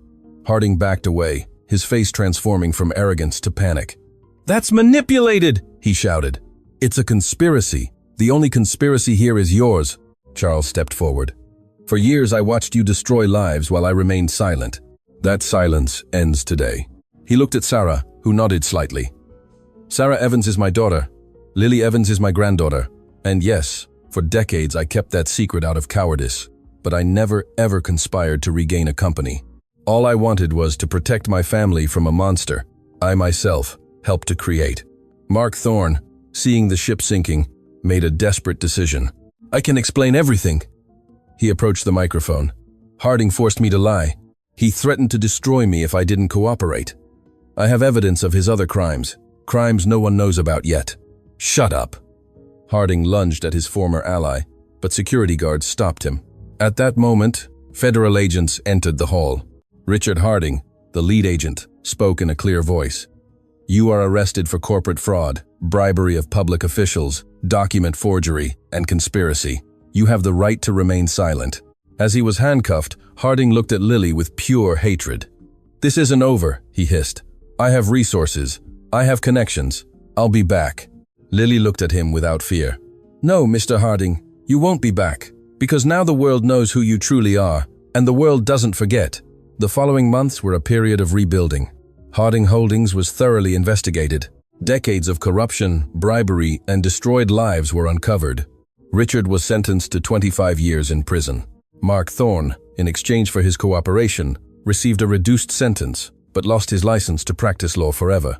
Harding backed away, his face transforming from arrogance to panic. That's manipulated, he shouted. It's a conspiracy. The only conspiracy here is yours. Charles stepped forward. For years I watched you destroy lives while I remained silent. That silence ends today. He looked at Sarah, who nodded slightly. Sarah Evans is my daughter. Lily Evans is my granddaughter. And yes, for decades I kept that secret out of cowardice. But I never ever conspired to regain a company. All I wanted was to protect my family from a monster I myself helped to create. Mark Thorne, seeing the ship sinking, made a desperate decision. I can explain everything. He approached the microphone. Harding forced me to lie. He threatened to destroy me if I didn't cooperate. I have evidence of his other crimes no one knows about yet. Shut up. Harding lunged at his former ally, but security guards stopped him. At that moment, federal agents entered the hall. Richard Harding, the lead agent, spoke in a clear voice. You are arrested for corporate fraud, bribery of public officials, document forgery, and conspiracy. You have the right to remain silent. As he was handcuffed, Harding looked at Lily with pure hatred. This isn't over, he hissed. I have resources. I have connections. I'll be back. Lily looked at him without fear. No, Mr. Harding, you won't be back. Because now the world knows who you truly are, and the world doesn't forget. The following months were a period of rebuilding. Harding Holdings was thoroughly investigated. Decades of corruption, bribery, and destroyed lives were uncovered. Richard was sentenced to 25 years in prison. Mark Thorne, in exchange for his cooperation, received a reduced sentence, but lost his license to practice law forever.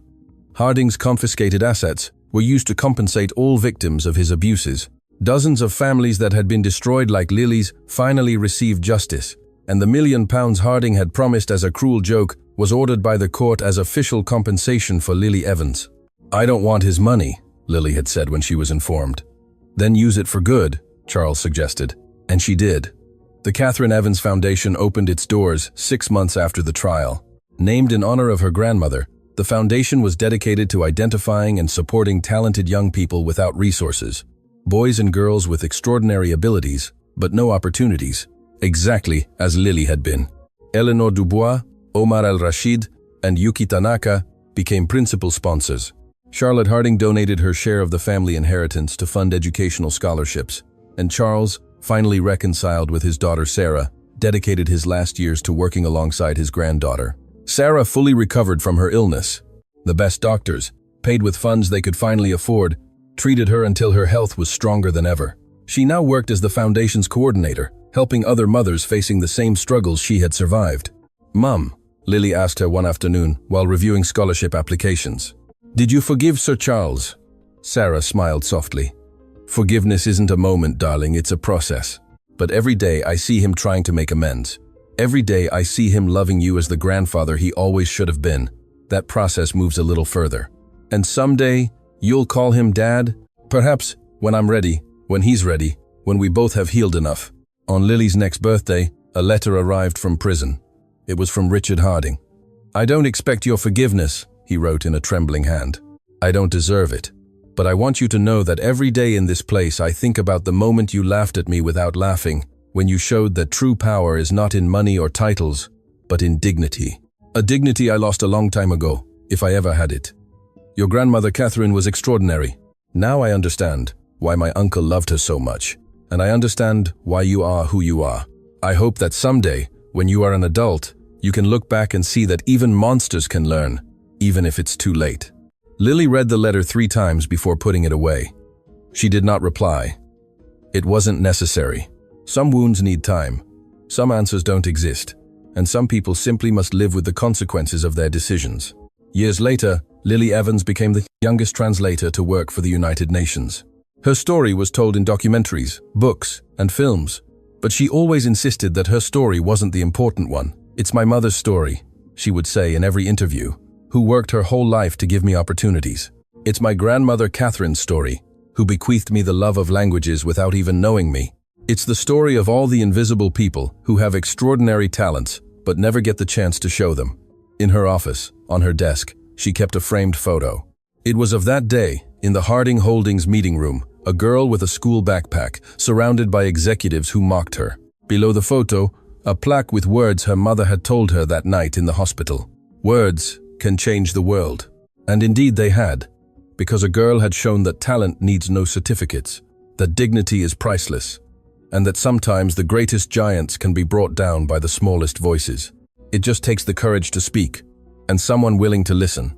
Harding's confiscated assets were used to compensate all victims of his abuses. Dozens of families that had been destroyed like Lily's finally received justice, and the £1 million Harding had promised as a cruel joke was ordered by the court as official compensation for Lily Evans. I don't want his money, Lily had said when she was informed. Then use it for good, Charles suggested, and she did. The Catherine Evans Foundation opened its doors 6 months after the trial. Named in honor of her grandmother, the foundation was dedicated to identifying and supporting talented young people without resources. Boys and girls with extraordinary abilities, but no opportunities, exactly as Lily had been. Eleanor Dubois, Omar Al-Rashid, and Yuki Tanaka became principal sponsors. Charlotte Harding donated her share of the family inheritance to fund educational scholarships, and Charles, finally reconciled with his daughter Sarah, dedicated his last years to working alongside his granddaughter. Sarah fully recovered from her illness. The best doctors, paid with funds they could finally afford, treated her until her health was stronger than ever. She now worked as the foundation's coordinator, helping other mothers facing the same struggles she had survived. Mum, Lily asked her one afternoon while reviewing scholarship applications. Did you forgive Sir Charles? Sarah smiled softly. Forgiveness isn't a moment, darling, it's a process. But every day I see him trying to make amends. Every day I see him loving you as the grandfather he always should have been. That process moves a little further. And someday, you'll call him Dad? Perhaps when I'm ready, when he's ready, when we both have healed enough. On Lily's next birthday, a letter arrived from prison. It was from Richard Harding. I don't expect your forgiveness, he wrote in a trembling hand. I don't deserve it. But I want you to know that every day in this place I think about the moment you laughed at me without laughing, when you showed that true power is not in money or titles, but in dignity. A dignity I lost a long time ago, if I ever had it. Your grandmother Catherine was extraordinary. Now I understand why my uncle loved her so much, and I understand why you are who you are. I hope that someday, when you are an adult, you can look back and see that even monsters can learn, even if it's too late. Lily read the letter 3 times before putting it away. She did not reply. It wasn't necessary. Some wounds need time. Some answers don't exist. And some people simply must live with the consequences of their decisions. Years later, Lily Evans became the youngest translator to work for the United Nations. Her story was told in documentaries, books, and films. But she always insisted that her story wasn't the important one. "It's my mother's story," she would say in every interview, "who worked her whole life to give me opportunities. It's my grandmother Catherine's story, who bequeathed me the love of languages without even knowing me. It's the story of all the invisible people who have extraordinary talents but never get the chance to show them." In her office, on her desk, she kept a framed photo. It was of that day, in the Harding Holdings meeting room, a girl with a school backpack, surrounded by executives who mocked her. Below the photo, a plaque with words her mother had told her that night in the hospital. Words can change the world. And indeed they had, because a girl had shown that talent needs no certificates, that dignity is priceless, and that sometimes the greatest giants can be brought down by the smallest voices. It just takes the courage to speak, and someone willing to listen.